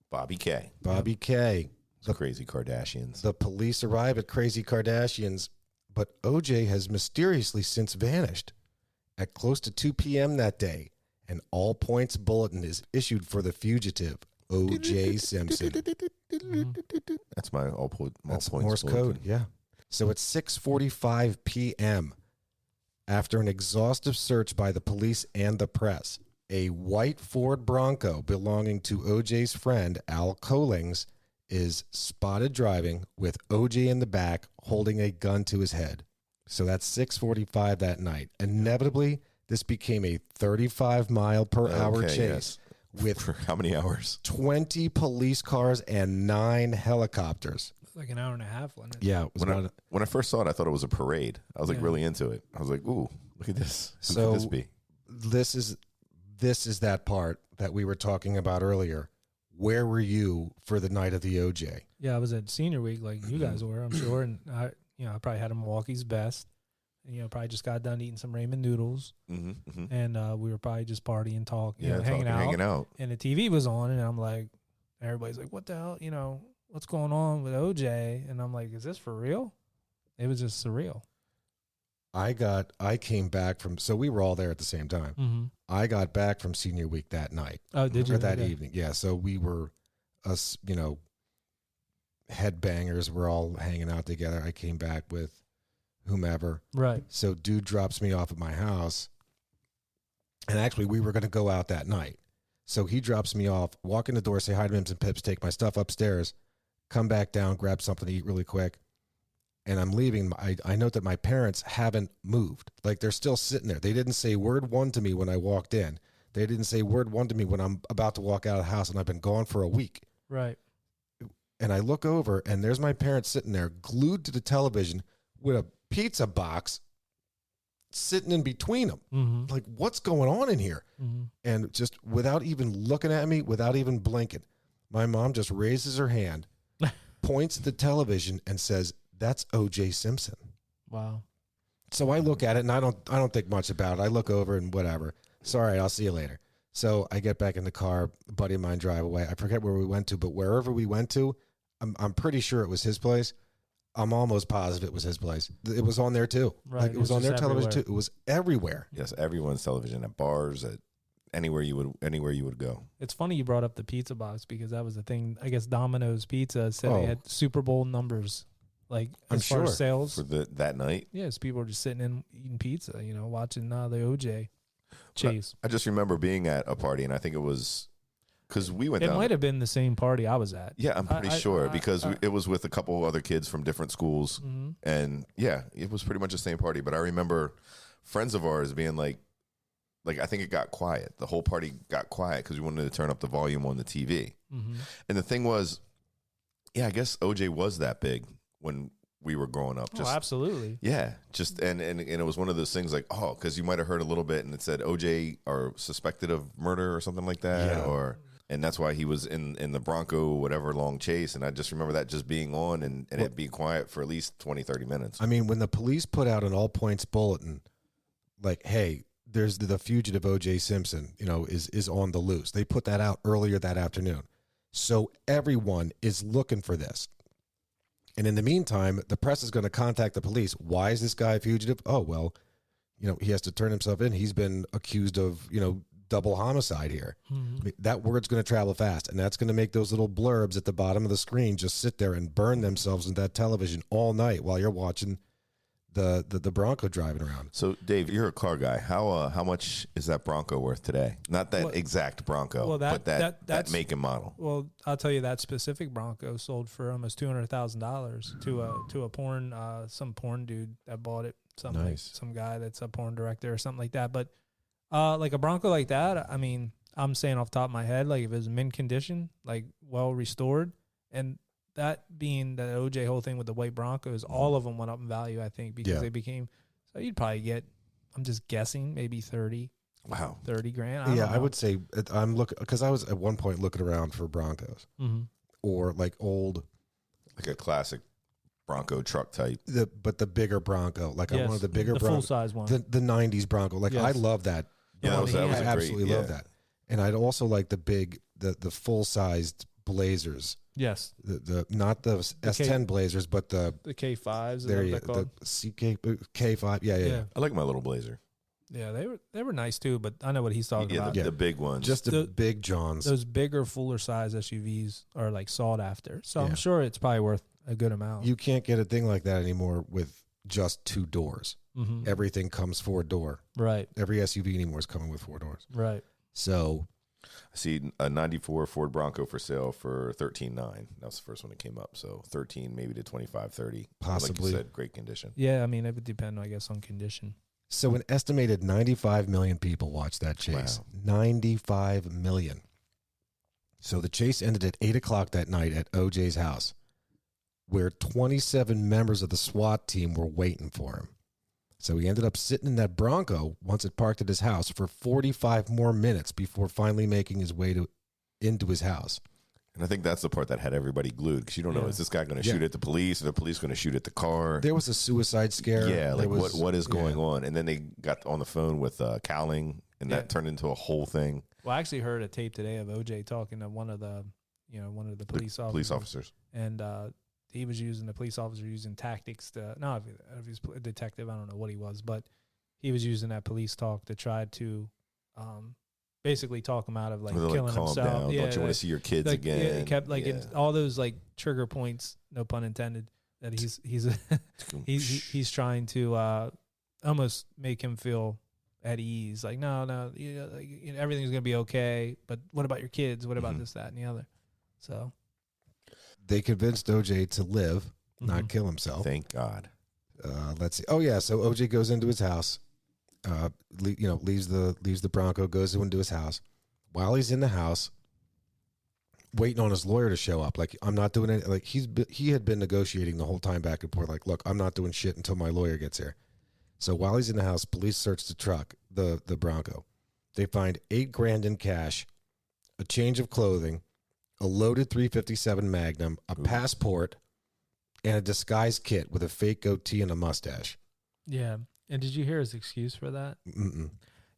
Bobby K. Bobby K. The crazy Kardashians. The police arrive at Crazy Kardashians, but OJ has mysteriously since vanished. At close to 2 p.m. that day, an all-points bulletin is issued for the fugitive, OJ Simpson. That's my all That's points Morse bulletin. code, yeah. So at 6:45 p.m., after an exhaustive search by the police and the press, a white Ford Bronco belonging to OJ's friend, Al Collings, is spotted driving with OJ in the back holding a gun to his head. So that's 6:45 that night. Inevitably, this became a 35-mile-per-hour Okay, chase with For how many hours? 20 20 police cars and 9 helicopters. Like an hour and a half, wasn't it? Yeah, it was When I first saw it, I thought it was a parade. I was like Yeah. really into it. I was like, ooh, look at this. Who So- could this be? this is that part that we were talking about earlier. Where were you for the night of the OJ? Yeah, I was at senior week like you guys were, I'm sure, and I probably had a Milwaukee's best. And, probably just got done eating some ramen noodles, and we were probably just partying, talking, hanging out. And the TV was on, and I'm like, everybody's like, "What the hell? What's going on with OJ?" And I'm like, "Is this for real?" It was just surreal. I came back from, so we were all there at the same time. Mm-hmm. I got back from senior week that night. Oh, did you? Or that evening. Yeah. So we were us, headbangers. We're all hanging out together. I came back with whomever. Right. So dude drops me off at my house. And actually we were going to go out that night. So he drops me off, walk in the door, say hi to Mims and Pips, take my stuff upstairs, come back down, grab something to eat really quick. And I'm leaving. I note that my parents haven't moved. Like, they're still sitting there. They didn't say word one to me when I walked in. They didn't say word one to me when I'm about to walk out of the house, and I've been gone for a week. Right. And I look over, and there's my parents sitting there glued to the television with a pizza box sitting in between them. Mm-hmm. Like, what's going on in here? Mm-hmm. And just without even looking at me, without even blinking, my mom just raises her hand, points at the television, and says, "That's O.J. Simpson." Wow. So I look at it, and I don't think much about it. I look over and whatever. Sorry, I'll see you later. So I get back in the car. A buddy of mine drive away. I forget where we went to, but wherever we went to, I'm pretty sure it was his place. I'm almost positive it was his place. It was on there too. Right. Like, it was on their television too. It was everywhere. Yes, everyone's television, at bars, at anywhere you would go. It's funny you brought up the pizza box, because that was the thing. I guess Domino's Pizza said they had Super Bowl numbers, like I'm as far as sure. sales For that night. Yes, people were just sitting in eating pizza, watching the OJ chase. I just remember being at a party, and I think it was because we went It down. might have been the same party I was at. Yeah, I'm pretty sure, because it was with a couple other kids from different schools. Mm-hmm. And yeah, it was pretty much the same party. But I remember friends of ours being like I think it got quiet. The whole party got quiet because we wanted to turn up the volume on the TV. Mm-hmm. And the thing was, I guess OJ was that big when we were growing up. Oh, absolutely. Yeah, just and it was one of those things like, because you might have heard a little bit, and it said OJ or suspected of murder or something like that, Yeah. And that's why he was in the Bronco whatever long chase. And I just remember that just being on and it being quiet for at least 20, 30 minutes. I mean, when the police put out an all points bulletin, like, hey, there's the fugitive O.J. Simpson, is on the loose. They put that out earlier that afternoon. So everyone is looking for this. And in the meantime, the press is going to contact the police. Why is this guy a fugitive? Oh, well, he has to turn himself in. He's been accused of, double homicide here. Mm-hmm. I mean, that word's going to travel fast, and that's going to make those little blurbs at the bottom of the screen just sit there and burn themselves in that television all night while you're watching the Bronco driving around. So, Dave, you're a car guy. How much is that Bronco worth today? Not that exact Bronco, but that make and model. Well, I'll tell you, that specific Bronco sold for almost $200,000 to a porn some porn dude that bought it. Nice. Some guy that's a porn director or something like that. But like a Bronco like that, I mean, I'm saying off the top of my head, like if it was mint condition, like well restored, and that being the OJ whole thing with the white Broncos, all of them went up in value, I think, because they became. So you'd probably get, I'm just guessing, maybe 30. Wow, 30 grand. I don't know. I would say I'm looking, because I was at one point looking around for Broncos or like old, like a classic Bronco truck type. But the bigger Bronco, like I wanted the bigger the Bronco, full size one, the 90s Bronco. Like I love that. Yeah, that was I a great, absolutely love that. And I'd also like the full sized Blazers. Yes, The not the S10 Blazers, but the K5s. There you the K5. Yeah. I like my little Blazer. Yeah, they were nice too, but I know what he's talking about. The big ones. Just the big Johns. Those bigger, fuller size SUVs are like sought after. So I'm sure it's probably worth a good amount. You can't get a thing like that anymore with just 2 doors. Mm-hmm. Everything comes 4-door. Right. Every SUV anymore is coming with 4 doors. Right. So I see a 94 Ford Bronco for sale for $13,900. That was the first one that came up. So 13, maybe to 25, 30. Possibly. Like you said, great condition. Yeah, I mean, it would depend, I guess, on condition. So an estimated 95 million people watched that chase. Wow. 95 million. So the chase ended at 8 o'clock that night at OJ's house, where 27 members of the SWAT team were waiting for him. So he ended up sitting in that Bronco once it parked at his house for 45 more minutes before finally making his way into his house. And I think that's the part that had everybody glued because you don't know, is this guy going to shoot at the police or the police going to shoot at the car? There was a suicide scare. Yeah, like what is going on? And then they got on the phone with Cowling, and that turned into a whole thing. Well, I actually heard a tape today of OJ talking to one of the police officers. Police officers. And the police officer using tactics to, if he's a detective, I don't know what he was, but he was using that police talk to try to basically talk him out of killing calm himself. Down. Yeah, don't you want to see your kids again? Yeah, he kept in all those trigger points, no pun intended, that he's trying to almost make him feel at ease. Like, no, everything's gonna be okay. But what about your kids? What about this, that, and the other? So they convinced OJ to live, not kill himself. Thank God. Let's see. Oh yeah, so OJ goes into his house. Leaves the Bronco, goes into his house. While he's in the house, waiting on his lawyer to show up. Like, I'm not doing it. Like, he had been negotiating the whole time back and forth. Like, look, I'm not doing shit until my lawyer gets here. So while he's in the house, police search the truck, the Bronco. They find $8,000 in cash, a change of clothing, a loaded .357 Magnum, a passport, and a disguise kit with a fake goatee and a mustache. Yeah. And did you hear his excuse for that? Mm-mm.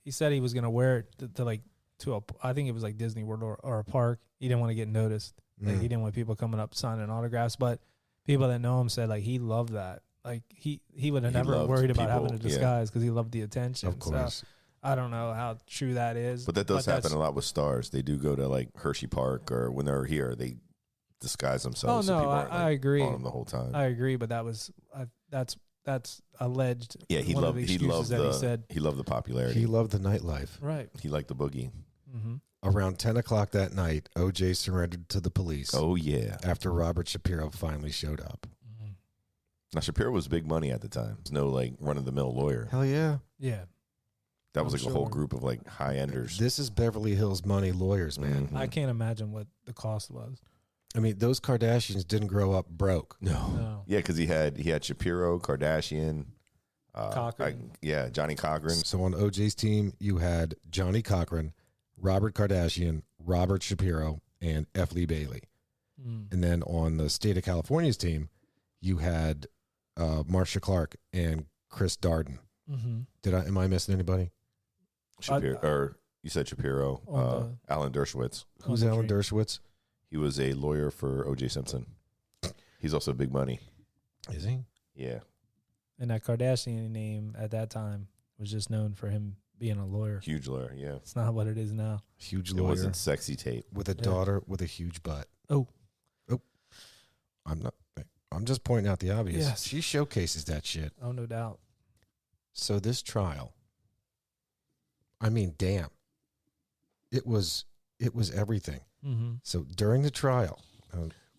He said he was going to wear it to I think it was like Disney World or a park. He didn't want to get noticed. Like, he didn't want people coming up signing autographs. But people that know him said he loved that. Like, he would have never worried about having a disguise because he loved the attention. Of course. So, I don't know how true that is. But that does happen a lot with stars. They do go to Hershey Park, or when they're here, they disguise themselves. Oh no, so people aren't, I agree. On them the whole time. I agree, but that's alleged. Yeah, he loved the popularity. He loved the nightlife. Right. He liked the boogie. Mm-hmm. Around 10 o'clock that night, OJ surrendered to the police. Oh yeah. After Robert Shapiro finally showed up. Mm-hmm. Now Shapiro was big money at the time. There's no run of the mill lawyer. Hell yeah. Yeah. That was a whole group of high enders. This is Beverly Hills money lawyers, man. Mm-hmm. I can't imagine what the cost was. I mean, those Kardashians didn't grow up broke. No. Yeah, because he had Shapiro, Kardashian, Cochran. Johnny Cochran. So on OJ's team, you had Johnny Cochran, Robert Kardashian, Robert Shapiro, and F. Lee Bailey. Mm. And then on the state of California's team, you had Marsha Clark and Chris Darden. Mm-hmm. Am I missing anybody? Shapiro, or you said Shapiro, Alan Dershowitz. Who's Alan Dershowitz? He was a lawyer for O.J. Simpson. He's also big money. Is he? Yeah. And that Kardashian name at that time was just known for him being a lawyer. Huge lawyer, yeah. It's not what it is now. Huge It lawyer. wasn't sexy tape. With a daughter with a huge butt. Oh. I'm just pointing out the obvious. Yes. She showcases that shit. Oh, no doubt. So this trial, I mean, damn. It was everything. Mm-hmm. So during the trial,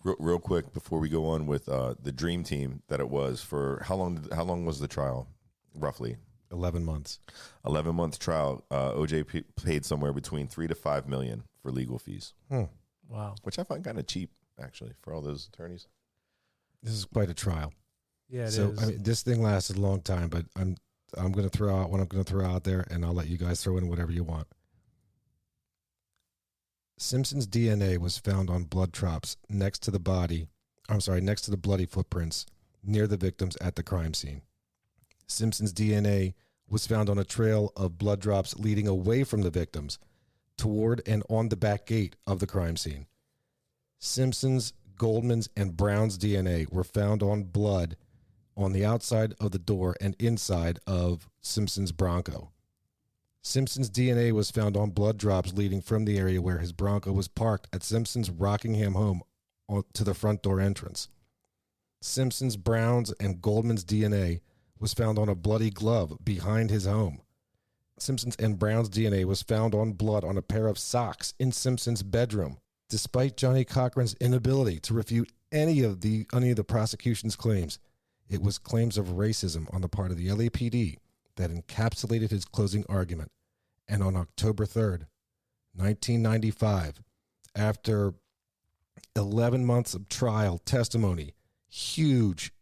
Real quick before we go on with the dream team that it was for how long was the trial roughly? 11 months. 11-month trial. OJ paid somewhere between $3 to $5 million for legal fees. Wow. Which I find kind of cheap actually for all those attorneys. This is quite a trial. Yeah, it so is. I mean, this thing lasted a long time, but I'm going to throw out what I'm going to throw out there, and I'll let you guys throw in whatever you want. Simpson's DNA was found on blood drops next to the bloody footprints near the victims at the crime scene. Simpson's DNA was found on a trail of blood drops leading away from the victims toward and on the back gate of the crime scene. Simpson's, Goldman's, and Brown's DNA were found on blood on the outside of the door and inside of Simpson's Bronco. Simpson's DNA was found on blood drops leading from the area where his Bronco was parked at Simpson's Rockingham home to the front door entrance. Simpson's, Brown's, and Goldman's DNA was found on a bloody glove behind his home. Simpson's and Brown's DNA was found on blood on a pair of socks in Simpson's bedroom. Despite Johnny Cochran's inability to refute any of the prosecution's claims, it was claims of racism on the part of the LAPD that encapsulated his closing argument. And on October 3rd, 1995, after 11 months of trial testimony, huge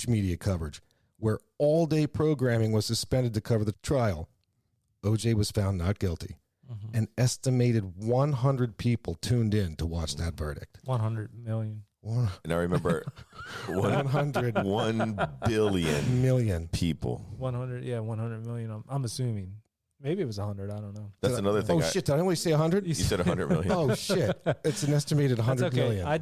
media coverage, where all-day programming was suspended to cover the trial, OJ was found not guilty. An estimated 100 people tuned in to watch that verdict. 100 million. And I remember 100 1 billion million people. 100, yeah, 100 million. I'm assuming. Maybe it was 100. I don't know. That's another thing. Oh, shit. Did I only say 100? You said 100 million. Oh, shit. It's an estimated 100 That's okay. million. I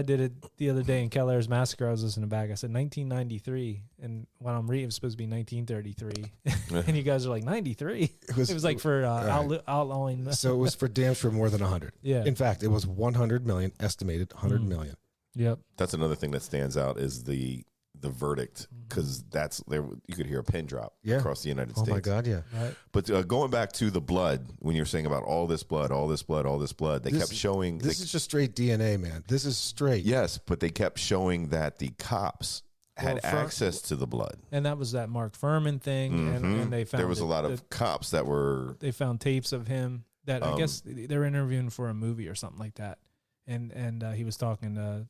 did it the other day in Kelleher's Massacre. I was listening back. I said 1993, and when I'm reading, it was supposed to be 1933, and you guys are like 93. It was like for outlawing. So it was for damn sure more than 100. Yeah. In fact, it was 100 million, estimated 100 million. Yep. That's another thing that stands out is the verdict, because that's there. You could hear a pin drop across the United States. Oh my God, yeah. Right. But going back to the blood, when you're saying about all this blood, they kept showing. This is just straight DNA, man. This is straight. Yes, but they kept showing that the cops had access to the blood. And that was that Mark Furman thing, and they found there was a lot of cops that were. They found tapes of him that I guess they were interviewing for a movie or something like that, and he was talking to.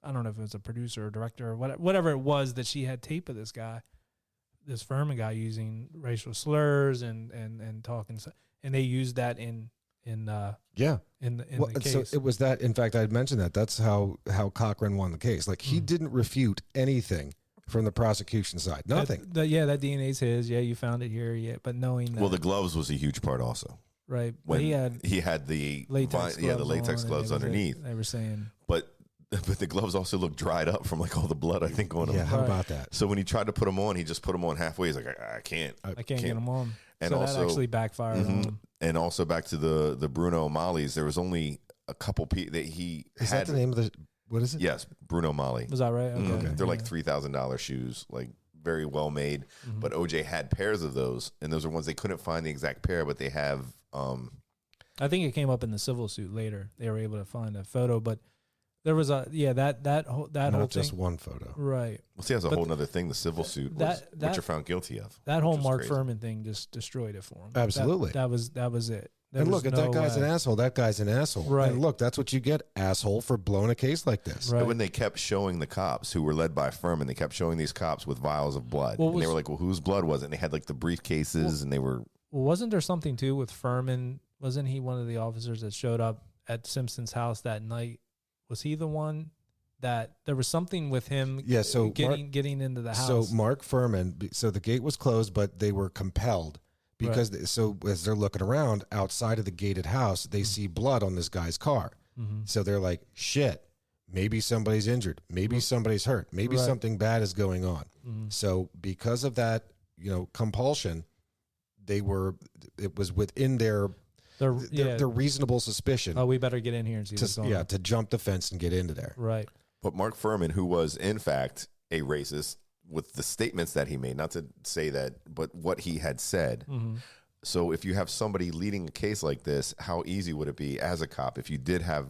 I don't know if it was a producer or director or whatever it was, that she had tape of this guy, this Furman guy, using racial slurs and talking, and they used that in the case. So it was that. In fact, I had mentioned that. That's how Cochran won the case. Like he didn't refute anything from the prosecution side. Nothing. That DNA's his. Yeah, you found it here. Yeah, but knowing that, Well, the gloves was a huge part also. Right. When he had the latex gloves, the latex gloves underneath. They were saying, but the gloves also looked dried up from like all the blood, I think, on them. Yeah, how about that? So when he tried to put them on, he just put them on halfway. He's like, I can't get them on. And so also, that actually backfired on him. And also back to the Bruno O'Malley's, there was only a couple people that he Is had. that the name of the? What is it? Yes, Bruno O'Malley. Was that right? Okay. They're like $3,000 shoes, like very well made. But OJ had pairs of those, and those are ones they couldn't find the exact pair, but they have. I think it came up in the civil suit later. They were able to find a photo, but there was that whole Not just thing. one photo. Right. Well, see, that's a whole other thing. The civil suit was what you're found guilty of. That whole was Mark crazy. Furman thing just destroyed it for him. Absolutely. That was it. And look, if that guy's an asshole, that guy's an asshole. Right. And look, that's what you get, asshole, for blowing a case like this. Right. And when they kept showing the cops who were led by Furman, they kept showing these cops with vials of blood. And they were like, well, whose blood was it? And they had like the briefcases and they were. Well, wasn't there something too with Furman? Wasn't he one of the officers that showed up at Simpson's house that night? Was he the one that there was something with him getting into the house? So Mark Furman, so the gate was closed, but they were compelled because so as they're looking around outside of the gated house, they see blood on this guy's car. So they're like, shit, maybe somebody's injured. Maybe somebody's hurt. Maybe something bad is going on. So because of that, compulsion, it was within their reasonable suspicion. Oh, we better get in here and see what's going on. To jump the fence and get into there. Right. But Mark Furman, who was in fact a racist with the statements that he made, not to say that, but what he had said. So if you have somebody leading a case like this, how easy would it be as a cop if you did have,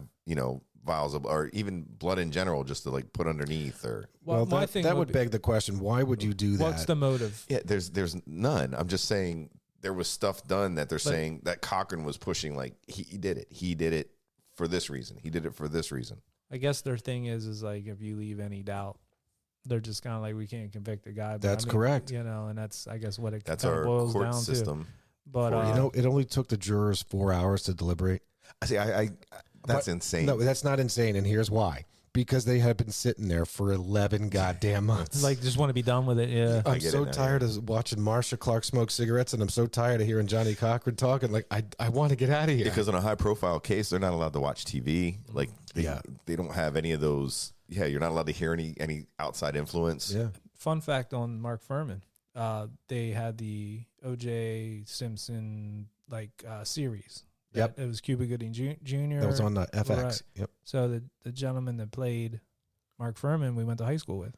vials of, or even blood in general, just to like put underneath or. Well, that would beg the question. Why would you do that? What's the motive? Yeah, there's none. I'm just saying there was stuff done that they're saying that Cochran was pushing, like he did it. He did it for this reason. He did it for this reason. I guess their thing is like if you leave any doubt, they're just kind of like, we can't convict the guy. But That's correct. And that's, I guess, what it that's kind our of boils court down system. to. But it only took the jurors 4 hours to deliberate. I see. That's insane. No, that's not insane, and here's why. Because they had been sitting there for 11 goddamn months. like, just want to be done with it. Yeah. I'm so tired of watching Marsha Clark smoke cigarettes, and I'm so tired of hearing Johnny Cochran talking. Like, I want to get out of here. Because in a high-profile case, they're not allowed to watch TV. Like, they don't have any of those. Yeah, you're not allowed to hear any outside influence. Yeah. Fun fact on Mark Furman. They had the O.J. Simpson, series. Yep. It was Cuba Gooding Jr. That was on FX. Right. Yep. So the gentleman that played Mark Furman, we went to high school with.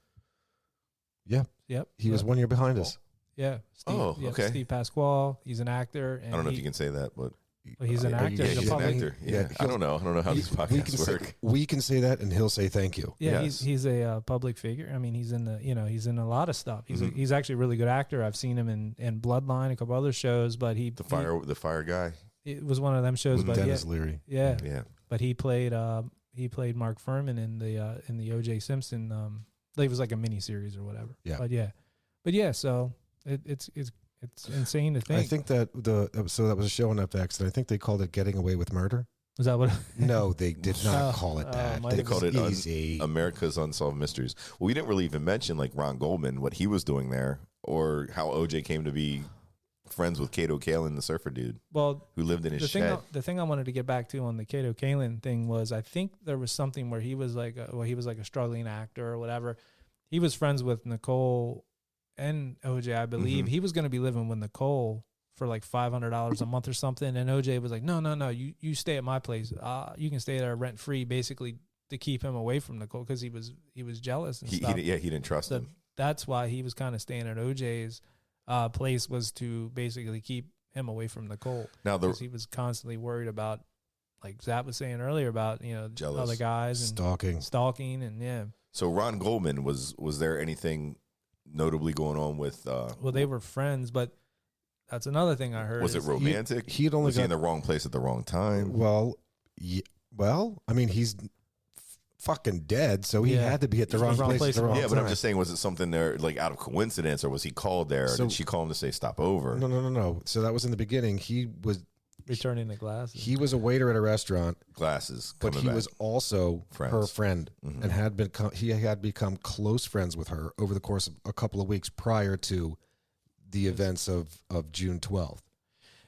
Yeah. Yep. He was 1 year behind us. Yeah. Steve, okay. Steve Pasquale. He's an actor. And I don't know if you can say that, but he's an actor. Yeah, he's an actor. Yeah. I don't know how these podcasts work. We can say that, and he'll say thank you. Yeah, Yes. he's a public figure. I mean, he's in he's in a lot of stuff. He's actually a really good actor. I've seen him in Bloodline, a couple other shows, but the fire guy. It was one of them shows, With but Dennis Leary. Yeah. But he played Mark Furman in the O.J. Simpson. It was like a mini series or whatever. Yeah. But yeah. So it's It's insane to think. I think that so that was a show on FX, and I think they called it "Getting Away with Murder." Was that what? No, they did not call it that. might They have called it easy. America's Unsolved Mysteries. Well, we didn't really even mention like Ron Goldman, what he was doing there, or how OJ came to be friends with Kato Kalin, the surfer dude, Well, who lived in his shed. the thing I wanted to get back to on the Kato Kalin thing was I think there was something where he was like a struggling actor or whatever. He was friends with Nicole and OJ, I believe. Mhm. He was going to be living with Nicole for like $500 a month or something, and OJ was like, no, you stay at my place. You can stay there rent free, basically to keep him away from Nicole because he was jealous and stuff. He didn't trust So him. that's why he was kind of staying at OJ's place, was to basically keep him away from Nicole. Now Because he was constantly worried about, like Zap was saying earlier, about Jealous. other guys and Stalking. and yeah. So Ron Goldman, was there anything notably going on with? Well, they were friends, but that's another thing I heard. Was it romantic? He'd only was he got- in the wrong place at the wrong time? Well, I mean, he's fucking dead, so he Yeah. had to be at the wrong place at the wrong Yeah, time. but I'm just saying, was it something there like out of coincidence, or was he called there? So- Did she call him to say stop over? No. So that was in the beginning. He returning the glasses. was a waiter at a restaurant, Glasses, but coming he back. was also Friends. her friend, Mhm. and had become close friends with her over the course of a couple of weeks prior to the events of June 12th.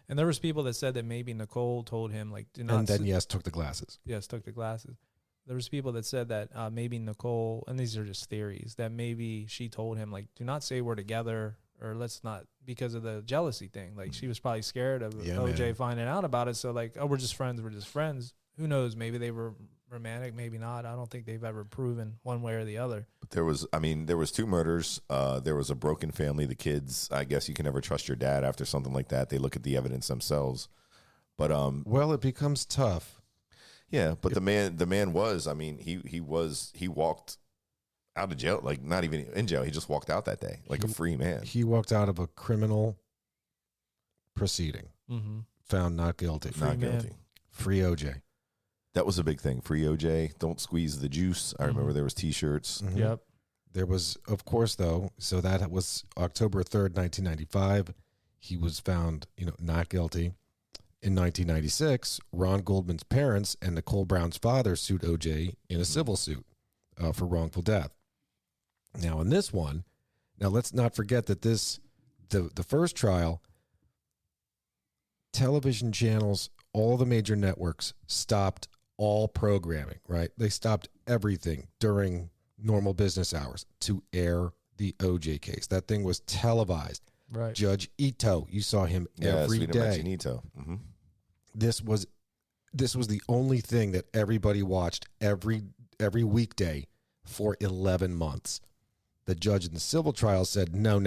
And there was people that said that maybe Nicole told him, like, do not. And then yes, took the glasses. Yes, took the glasses. There was people that said that maybe Nicole, and these are just theories, that maybe she told him, like, do not say we're together, or let's not, because of the jealousy thing. Like, she was probably scared of Yeah, OJ man. finding out about it. So, like, oh, we're just friends. Who knows? Maybe they were romantic, maybe not. I don't think they've ever proven one way or the other. But there was two murders. There was a broken family. The kids, I guess you can never trust your dad after something like that. They look at the evidence themselves. But Well, it becomes tough. yeah, but the man was, I mean, he walked out of jail, like not even in jail. He just walked out that day like a free man. He walked out of a criminal proceeding, Mm-hmm. found not guilty. Free Not man. guilty. Free OJ. That was a big thing. Free OJ. Don't squeeze the juice. I remember Mhm. there was T-shirts. Mhm. Yep. There was, of course, though. So that was October 3rd, 1995. He was found, not guilty. In 1996, Ron Goldman's parents and Nicole Brown's father sued OJ in a civil suit for wrongful death. Now, in this one, let's not forget that the first trial, television channels, all the major networks stopped all programming, right? They stopped everything during normal business hours to air the OJ case. That thing was televised. Right. Judge Ito, you saw him Yes, every we didn't day. mention Ito. Mm-hmm. This was the only thing that everybody watched every weekday for 11 months. The judge in the civil trial said, no.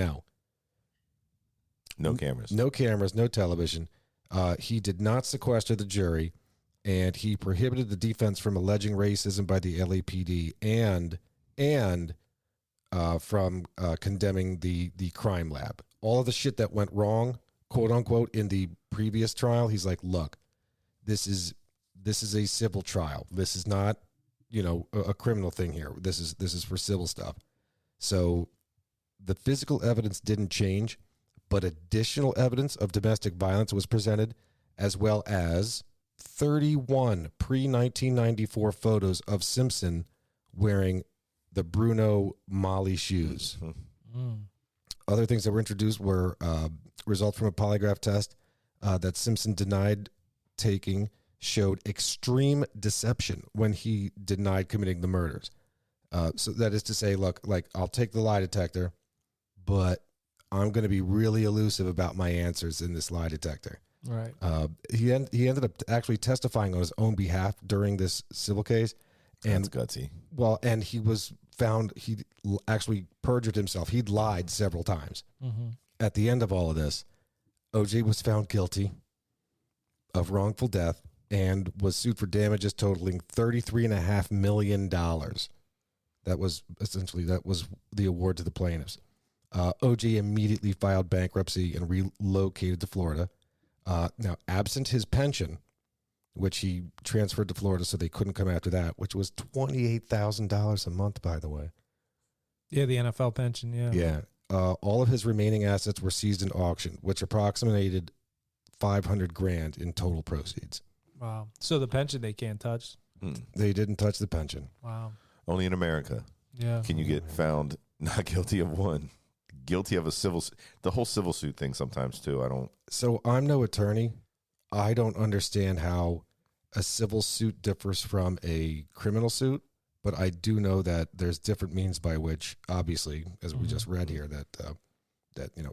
No cameras. No cameras, no television. He did not sequester the jury, and he prohibited the defense from alleging racism by the LAPD and from condemning the crime lab. All of the shit that went wrong, quote unquote, in the previous trial, he's like, look, this is a civil trial. This is not, a criminal thing here. This is for civil stuff. So the physical evidence didn't change, but additional evidence of domestic violence was presented, as well as 31 pre-1994 photos of Simpson wearing the Bruno Mali shoes. Mm. Other things that were introduced were results from a polygraph test that Simpson denied taking showed extreme deception when he denied committing the murders. So that is to say, look, like, I'll take the lie detector, but I'm going to be really elusive about my answers in this lie detector. Right. He ended up actually testifying on his own behalf during this civil case. And That's gutsy. well, and he was found, he actually perjured himself. He'd lied several times. Mm-hmm. At the end of all of this, OJ was found guilty of wrongful death and was sued for damages totaling $33.5 million. That was the award to the plaintiffs. OJ immediately filed bankruptcy and relocated to Florida. Now, absent his pension, which he transferred to Florida so they couldn't come after that, which was $28,000 a month, by the way. Yeah, the NFL pension. Yeah. Yeah. all of his remaining assets were seized in auction, which approximated $500,000 in total proceeds. Wow. So the pension they can't touch. They didn't touch the pension. Wow. Only in America Yeah. can you get found not guilty of one, guilty of the whole civil suit thing sometimes too. I don't. So I'm no attorney. I don't understand how a civil suit differs from a criminal suit, but I do know that there's different means by which, obviously, as we just read here, that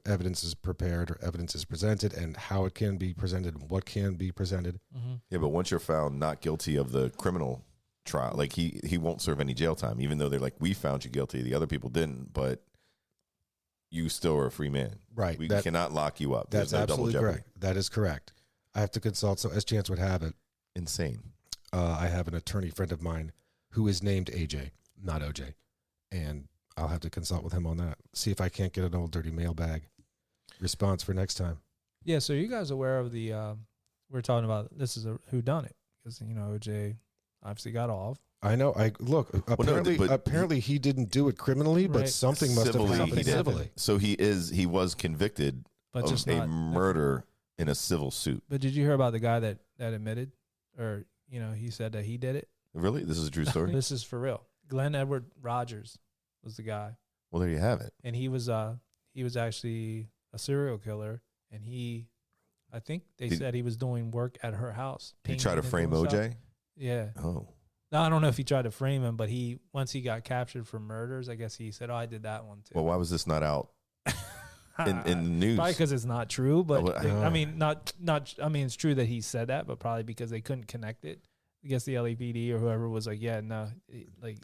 evidence is prepared or evidence is presented, and how it can be presented and what can be presented. Yeah, but once you're found not guilty of the criminal trial, like he won't serve any jail time, even though they're like, we found you guilty, the other people didn't, but you still are a free man. Right. We cannot lock you up. That's There's no absolutely double jeopardy. correct. That is correct. I have to consult. So as chance would have it, Insane. I have an attorney friend of mine who is named AJ, not OJ, and I'll have to consult with him on that. See if I can't get an old dirty mailbag response for next time. Yeah. So you guys aware of the? We're talking about this is a whodunit because OJ obviously got off. I know. Apparently he didn't do it criminally, but Right. something must have Civilly, happened he did. civilly. So he was convicted But of just a not murder in a civil suit. But did you hear about the guy that admitted, or he said that he did it? Really? This is a true story? This is for real. Glenn Edward Rogers was the guy, Well, there you have it. and he was actually a serial killer, and I think they said he was doing work at her house. Did he try to painting and frame doing OJ? stuff. Yeah. Oh. No, I don't know if he tried to frame him, but once he got captured for murders, I guess he said, "Oh, I did that one too." Well, why was this not out in the news? Probably because it's not true, but Oh, I mean, not. I mean, it's true that he said that, but probably because they couldn't connect it. I guess the LAPD or whoever was like, "Yeah, no, like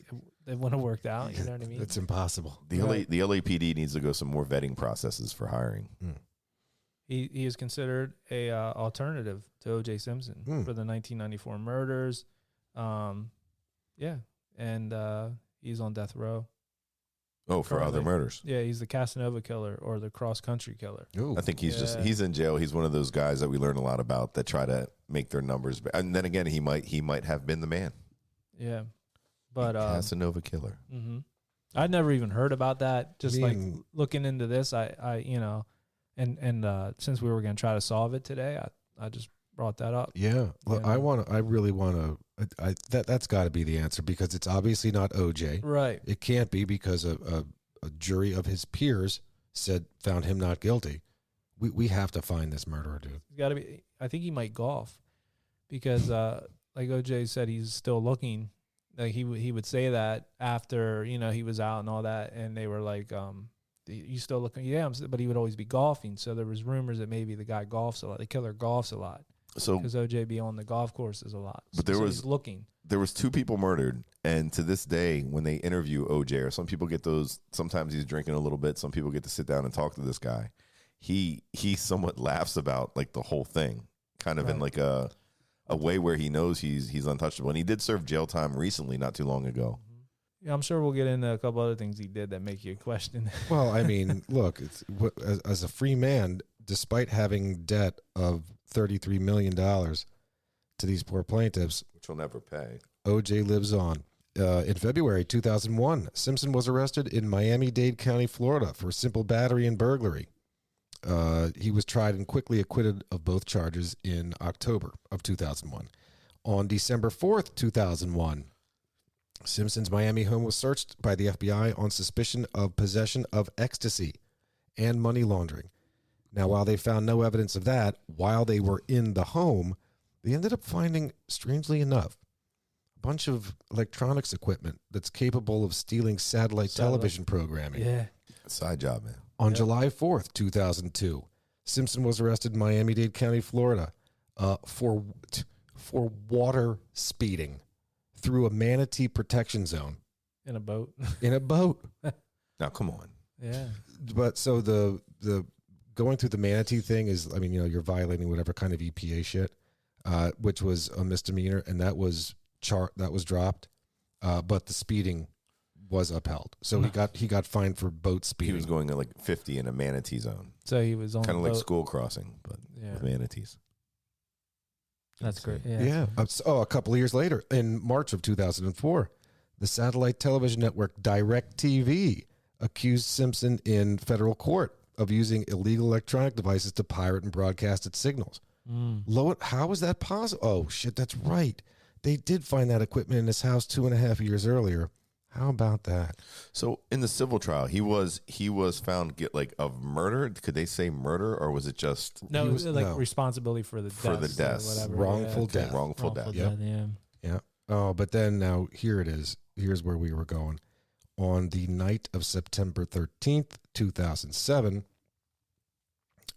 it wouldn't have worked out." You know what I mean? It's impossible. The LAPD needs to go some more vetting processes for hiring. He is considered a alternative to O.J. Simpson for the 1994 murders. Yeah, and he's on death row. Oh, for other Currently. murders. Yeah, he's the Casanova killer or the cross country killer. Ooh. I think he's Yeah. he's in jail. He's one of those guys that we learn a lot about that try to make their numbers. And then again, he might have been the man. Yeah, but Casanova killer. I'd never even heard about that. Just like mean- looking into this, I and since we were going to try to solve it today, I just brought that up. Yeah. Look, Yeah. I really want to. That's got to be the answer because it's obviously not OJ. Right. It can't be because a jury of his peers found him not guilty. We have to find this murderer, dude. It's got to be. I think he might golf because, like OJ said, he's still looking. Like he would say that after he was out and all that, and they were like, "You still looking?" Yeah, but he would always be golfing. So there was rumors that maybe the guy golfs a lot. The killer golfs a lot. So Because OJ be on the golf courses a lot. But there So was- he's looking. there was 2 people murdered, and to this day, when they interview OJ, or some people get those. Sometimes he's drinking a little bit. Some people get to sit down and talk to this guy. He somewhat laughs about like the whole thing, kind of in like a way where he knows he's untouchable. And he did serve jail time recently, not too long ago. Yeah, I'm sure we'll get into a couple other things he did that make you question. Well, I mean, look, as a free man, despite having debt of $33 million to these poor plaintiffs, Which he'll never pay. OJ lives on. In February 2001, Simpson was arrested in Miami-Dade County, Florida for simple battery and burglary. He was tried and quickly acquitted of both charges in October of 2001. On December 4th, 2001, Simpson's Miami home was searched by the FBI on suspicion of possession of ecstasy and money laundering. Now, while they found no evidence of that, while they were in the home, they ended up finding, strangely enough, a bunch of electronics equipment that's capable of stealing satellite television programming. Yeah. Side job, man. On July 4th, 2002, Simpson was arrested in Miami-Dade County, Florida, for water speeding through a manatee protection zone In a boat. in a boat. Now, come on. Yeah. But so the going through the manatee thing is, I mean, you're violating whatever kind of EPA shit, which was a misdemeanor, and that was dropped. But the speeding was upheld. So he got fined for boat He speeding. was going at like 50 in a manatee zone. So he was on Kind of the like boat. school crossing, but Yeah. with manatees. That's great. Yeah. Yeah. A couple of years later, in March of 2004, the satellite television network DirecTV accused Simpson in federal court of using illegal electronic devices to pirate and broadcast its signals. How is that possible? Oh, shit, that's right. They did find that equipment in his house 2.5 years earlier. How about that? So in the civil trial, he was found of murder. Could they say murder, or was it just No, it was responsibility for the deaths or whatever. Wrongful death. Wrongful death. Yeah. Oh, but then now here it is. Here's where we were going. On the night of September 13th, 2007,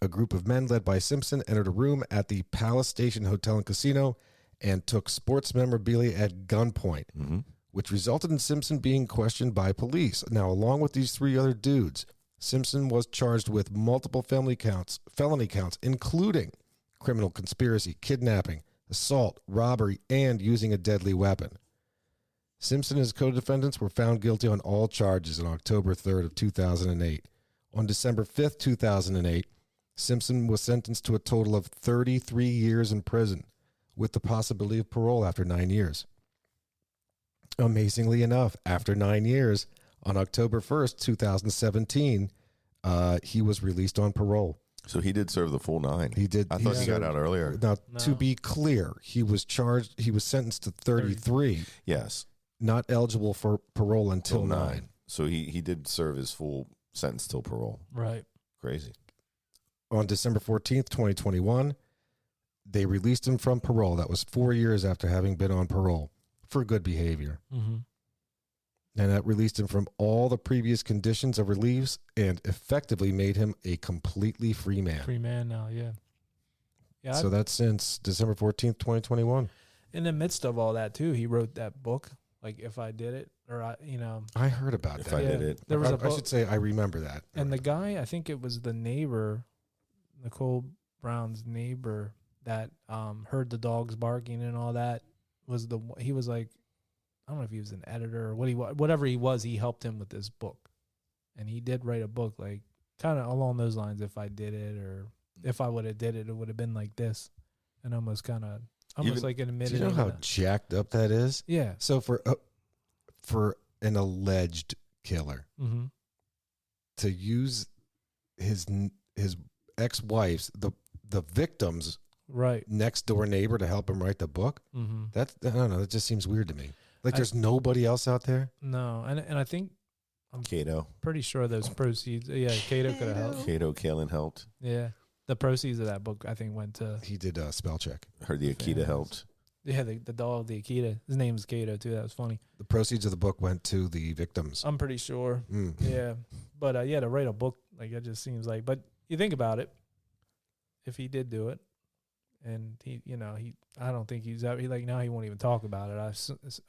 a group of men led by Simpson entered a room at the Palace Station Hotel and Casino and took sports memorabilia at gunpoint, which resulted in Simpson being questioned by police. Now, along with these 3 other dudes, Simpson was charged with multiple felony counts, including criminal conspiracy, kidnapping, assault, robbery, and using a deadly weapon. Simpson and his co-defendants were found guilty on all charges on October 3rd of 2008. On December 5th, 2008, Simpson was sentenced to a total of 33 years in prison, with the possibility of parole after 9 years. Amazingly enough, after 9 years, on October 1st, 2017, he was released on parole. So he did serve the full 9. He did. I thought he got out earlier. Now, to be clear, he was sentenced to 33. Yes. Not eligible for parole until 9. So he did serve his full sentence till parole. Right. Crazy. On December 14th, 2021, they released him from parole. That was 4 years after having been on parole for good behavior. And that released him from all the previous conditions of release and effectively made him a completely free man. Free man now, yeah. So that's since December 14th, 2021. In the midst of all that, too, he wrote that book, like If I Did It, or, I heard about that. If I Did It. There was I should say I remember that. And the guy, I think it was the neighbor, Nicole Brown's neighbor, that heard the dogs barking and all that. He was like, I don't know if he was an editor or whatever he was. He helped him with this book, and he did write a book like kind of along those lines. If I did it, or if I would have did it, it would have been like this, and almost like an admitted. Do you know how jacked up that is? Yeah. So for an alleged killer to use his ex-wife's the victim's next door neighbor to help him write the book. That I don't know. That just seems weird to me. Like there's nobody else out there. No, and I think I'm Cato. pretty sure those proceeds. Yeah, Cato could have helped. Cato Kalin helped. Yeah, the proceeds of that book I think went to. He did a spell check. Heard the Akita helped. Yeah, the dog, the Akita. His name is Cato too. That was funny. The proceeds of the book went to the victims. I'm pretty sure. Yeah, but to write a book like that just seems like. But you think about it, if he did do it. And I don't think he's out. Now he won't even talk about it.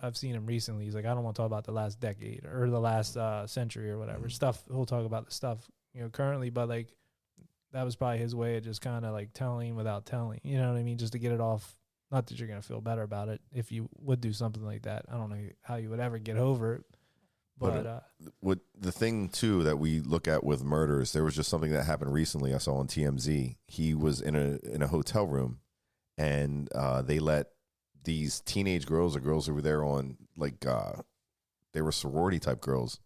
I've seen him recently. He's like, I don't want to talk about the last decade or the last century or whatever stuff. He'll talk about the stuff currently, but like that was probably his way of just kind of like telling without telling. You know what I mean? Just to get it off. Not that you're gonna feel better about it if you would do something like that. I don't know how you would ever get over it. But what the thing too that we look at with murders, there was just something that happened recently. I saw on TMZ. He was in a hotel room, and they let these teenage girls or girls who were there on they were sorority type girls.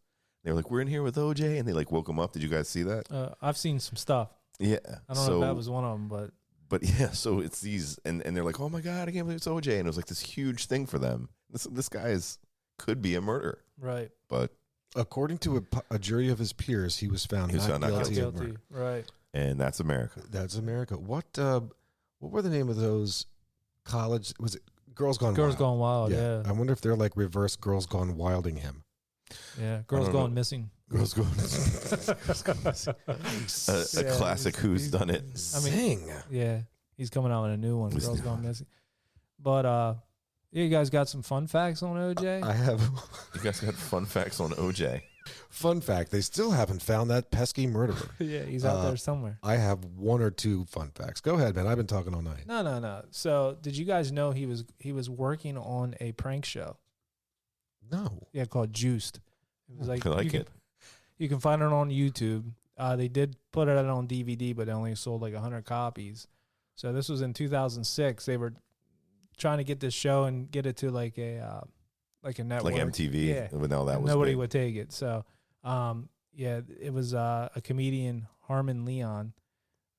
They were like, "We're in here with OJ," and they like woke him up. Did you guys see that? I've seen some stuff. Yeah, I don't know if that was one of them, but yeah. So it's these, and they're like, "Oh my god, I can't believe it's OJ," and it was like this huge thing for them. This guy could be a murderer. Right. But according to a jury of his peers, he was found not guilty of murder. Right. And that's America. That's America. What were the name of those college? Was it Girls Gone Wild? Girls Gone Wild, yeah. I wonder if they're like reverse Girls Gone Wilding him. Yeah. Girls Gone Missing. Girls Gone Missing. A classic Who's Done It. Yeah. He's coming out with a new one, Girls Gone Missing. But you guys got some fun facts on OJ? I have. You guys got fun facts on OJ? Fun fact, they still haven't found that pesky murderer. Yeah, he's out there somewhere. I have one or two fun facts. Go ahead, man. I've been talking all night. No. So, did you guys know he was working on a prank show? No. Yeah, called Juiced. It was like, I like it. You can find it on YouTube. They did put it out on DVD, but they only sold like 100 copies. So this was in 2006. They were trying to get this show and get it to like a network, like MTV. Yeah, but no, that was nobody big. would take it. So it was a comedian, Harmon Leon,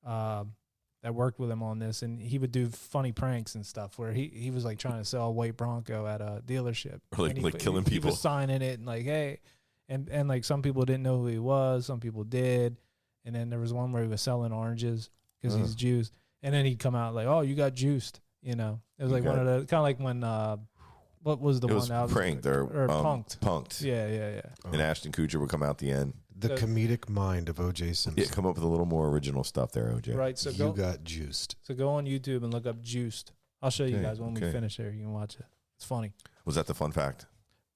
that worked with him on this, and he would do funny pranks and stuff where he was like trying to sell a white Bronco at a dealership, Or like killing people. He was signing it and like, hey, and like some people didn't know who he was, some people did, and then there was one where he was selling oranges because he's juiced, and then he'd come out like, oh, you got juiced, you know. It was like one of the kind of like when what was the It one was that was pranked or punked? Punked. Yeah. And Ashton Kutcher would come out the end. The comedic mind of O.J. Simpson. Yeah, come up with a little more original stuff there, OJ. Right. So You got juiced. So go on YouTube and look up Juiced. I'll show you guys when we finish here. You can watch it. It's funny. Was that the fun fact?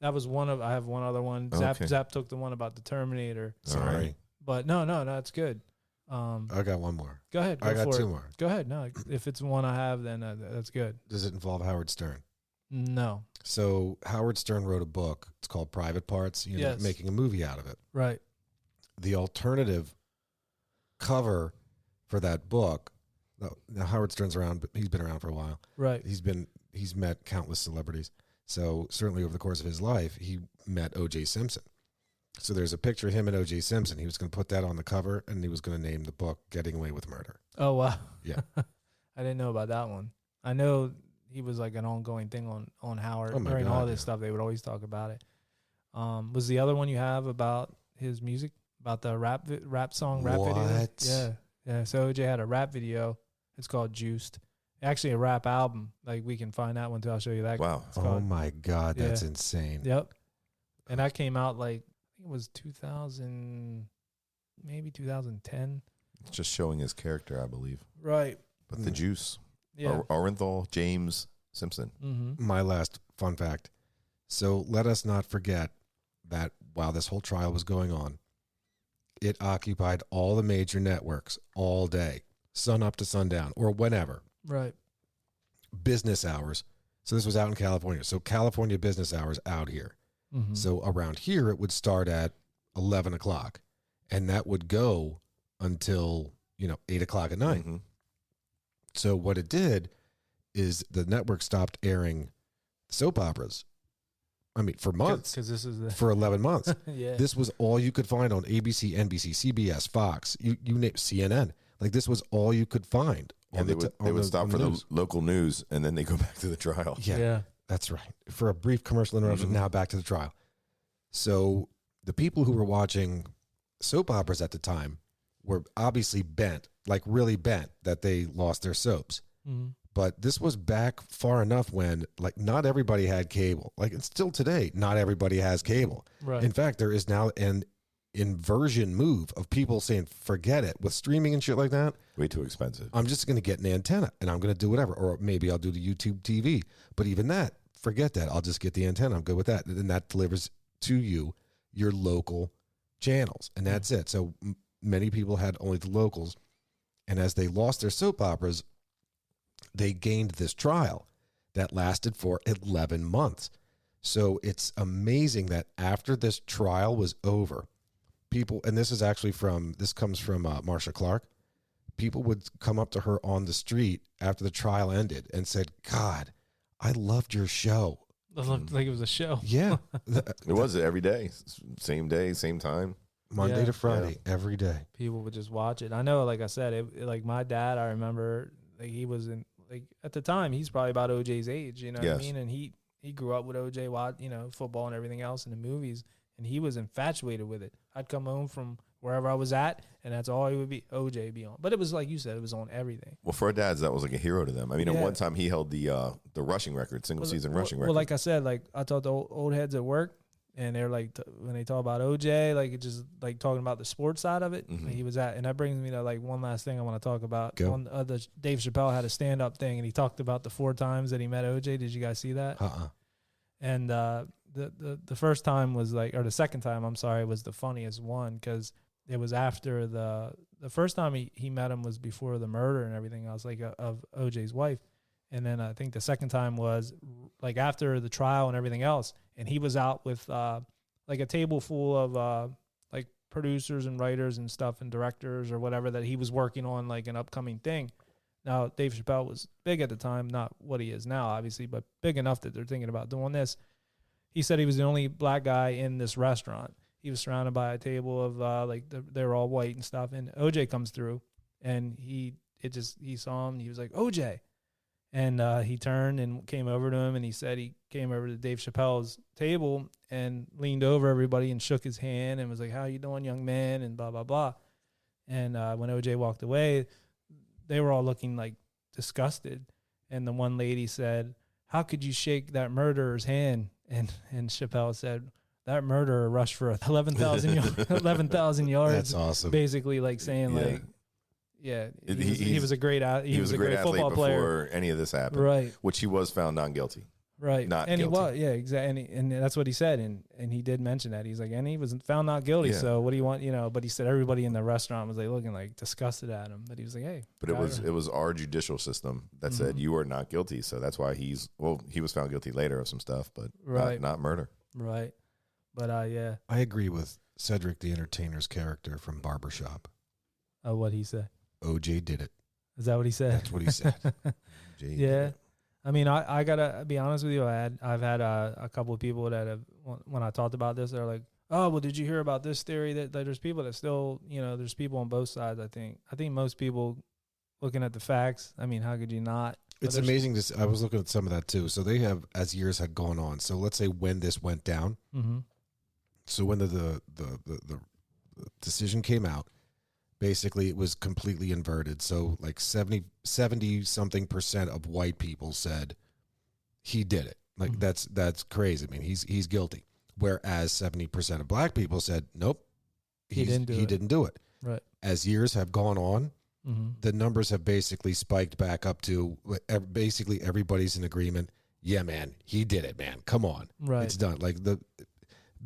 That was one of. I have one other one. Zap took the one about the Terminator. Sorry. But no, it's good. I got one more. Go ahead. I got two more. Go ahead. No, if it's one I have, then that's good. Does it involve Howard Stern? No. So Howard Stern wrote a book. It's called Private Parts. Making a movie out of it. Right. The alternative cover for that book. Now Howard Stern's around, but he's been around for a while. Right. He's met countless celebrities. So certainly over the course of his life, he met O.J. Simpson. So there's a picture of him and O.J. Simpson. He was going to put that on the cover, and he was going to name the book "Getting Away with Murder." Oh wow. Yeah. I didn't know about that one. I know he was like an ongoing thing on Howard during all this stuff. They would always talk about it. Was the other one you have about his music, about the rap song, rap video? Yeah. So OJ had a rap video. It's called Juiced. Actually, a rap album. Like we can find that one too. I'll show you that. Wow. Oh my God, that's insane. Yep. And that came out like I think it was 2000, maybe 2010. It's just showing his character, I believe. Right. But the juice. Yeah. Orenthal James Simpson. Mm-hmm. My last fun fact. So let us not forget that while this whole trial was going on, it occupied all the major networks all day, sun up to sundown, or whenever. Right. Business hours. So this was out in California. So California business hours out here. Mm-hmm. So around here, it would start at 11 o'clock, and that would go until, 8 o'clock at night. Mm-hmm. So what it did is the network stopped airing soap operas. I mean, for months. Because this is for 11 months. Yeah. This was all you could find on ABC, NBC, CBS, Fox, you name CNN. Like this was all you could find. And they would stop for the local news, and then they go back to the trial. Yeah. That's right. For a brief commercial interruption, now back to the trial. So the people who were watching soap operas at the time were obviously bent, like really bent, that they lost their soaps. Mm-hmm. But this was back far enough when, like, not everybody had cable. Like, it's still today, not everybody has cable. Right. In fact, there is now an inversion move of people saying, forget it. With streaming and shit like that, Way too expensive. I'm just going to get an antenna and I'm going to do whatever. Or maybe I'll do the YouTube TV. But even that, forget that. I'll just get the antenna. I'm good with that. And that delivers to you your local channels. And that's it. So many people had only the locals. And as they lost their soap operas, they gained this trial that lasted for 11 months. So it's amazing that after this trial was over, people, and this comes from Marsha Clark, people would come up to her on the street after the trial ended and said, God, I loved your show. It looked like it was a show. Yeah. It was every day, same time. Monday to Friday, every day. People would just watch it. I know, like I said, like my dad, I remember like he was in, like at the time, he's probably about OJ's age, you know what I mean? And he grew up with OJ, football and everything else in the movies, and he was infatuated with it. I'd come home from wherever I was at, and that's all it would be, OJ be on. But it was like you said, it was on everything. Well, for our dads, that was like a hero to them. I mean, at one time, he held the rushing record, single-season rushing record. Well, like I said, like I talked to old heads at work, and they're like, when they talk about OJ, like it just like talking about the sports side of it, he was at. And that brings me to like one last thing I want to talk about. Go. Dave Chappelle had a stand-up thing, and he talked about the 4 times that he met OJ. Did you guys see that? And the first time was like, or the second time, I'm sorry, was the funniest one because it was after the first time he met him was before the murder and everything else, like of OJ's wife. And then I think the second time was like after the trial and everything else. And he was out with like a table full of like producers and writers and stuff and directors or whatever that he was working on like an upcoming thing. Now, Dave Chappelle was big at the time, not what he is now, obviously, but big enough that they're thinking about doing this. He said he was the only black guy in this restaurant. he was surrounded by a table of they were all white and stuff. And OJ comes through, and he saw him. And he was like, OJ. And he turned and came over to him, and he said he came over to Dave Chappelle's table and leaned over everybody and shook his hand and was like, how you doing, young man, and blah, blah, blah. And when OJ walked away, they were all looking like disgusted. And the one lady said, how could you shake that murderer's hand? And Chappelle said, that murderer rushed for 11,000 yards. That's awesome. Basically like saying like, yeah, he was a great he was a great football player before any of this happened. Right. Which he was found not guilty. Right. Not and guilty. he was, yeah, exactly. And that's what he said. And he did mention that. He's like, and he was found not guilty. Yeah. So what do you want? But he said everybody in the restaurant was like looking like disgusted at him. But he was like, hey. But it was our judicial system that said you are not guilty. So that's why he was found guilty later of some stuff, but not murder. Right. But yeah. I agree with Cedric the Entertainer's character from Barbershop. What he said. OJ did it. Is that what he said? That's what he said. Yeah. I mean, I gotta be honest with you. I've had a couple of people that have, when I talked about this, they're like, oh, well, did you hear about this theory that there's people that still, there's people on both sides. I think most people looking at the facts. I mean, how could you not? It's amazing to see. I was looking at some of that too. So they have, as years had gone on. So let's say when this went down. Mm-hmm. So when the decision came out, basically it was completely inverted. So like 70 something % of white people said he did it. Like that's crazy. I mean, he's guilty. Whereas 70% of black people said, nope, he didn't do it. Right. As years have gone on, the numbers have basically spiked back up to basically everybody's in agreement. Yeah, man, he did it, man. Come on. Right. It's done. Like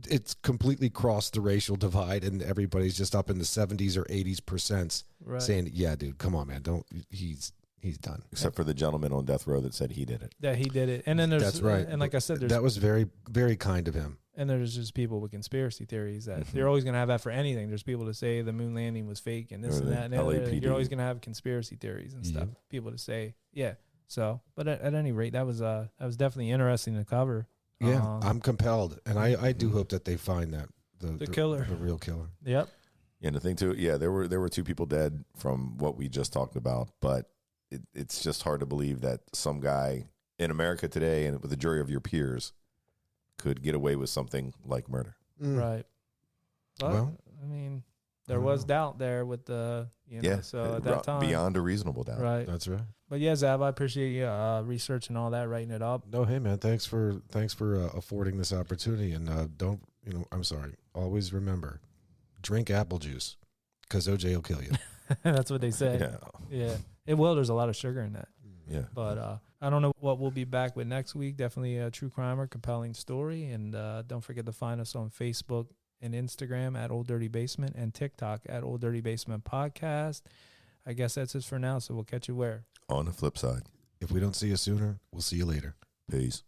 it's completely crossed the racial divide, and everybody's just up in the 70s or 80s % saying, yeah, dude, come on, man. He's done. Except for the gentleman on death row that said he did it. Yeah, he did it. And then there's, that's right. And like I said, that was very, very kind of him. And there's just people with conspiracy theories that they're always going to have that for anything. There's people to say the moon landing was fake and this and that. And you're always going to have conspiracy theories and stuff. People to say, yeah. So, but at any rate, that was definitely interesting to cover. Yeah, I'm compelled, and I do hope that they find that the killer, the real killer. Yep. And the thing too, yeah, there were 2 people dead from what we just talked about, but it's just hard to believe that some guy in America today and with a jury of your peers could get away with something like murder. Right. But, well, I mean, there was doubt there with the, so at that time. Beyond a reasonable doubt. Right. That's right. But yeah, Zab, I appreciate you researching all that, writing it up. No, hey, man, thanks for affording this opportunity. And I'm sorry, always remember, drink apple juice because OJ will kill you. That's what they say. Yeah. It will. There's a lot of sugar in that. Yeah. But I don't know what we'll be back with next week. Definitely a true crime or compelling story. And don't forget to find us on Facebook and Instagram at Old Dirty Basement and TikTok at Old Dirty Basement Podcast. I guess that's it for now. So we'll catch you where? On the flip side. If we don't see you sooner, we'll see you later. Peace.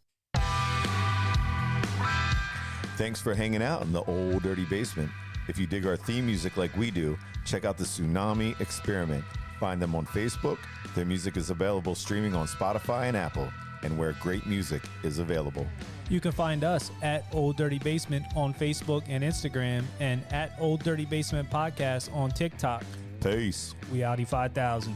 Thanks for hanging out in the Old Dirty Basement. If you dig our theme music like we do, check out the Tsunami Experiment. Find them on Facebook. Their music is available streaming on Spotify and Apple, and where great music is available. You can find us at Old Dirty Basement on Facebook and Instagram, and at Old Dirty Basement Podcast on TikTok. Peace. We Audi 5000.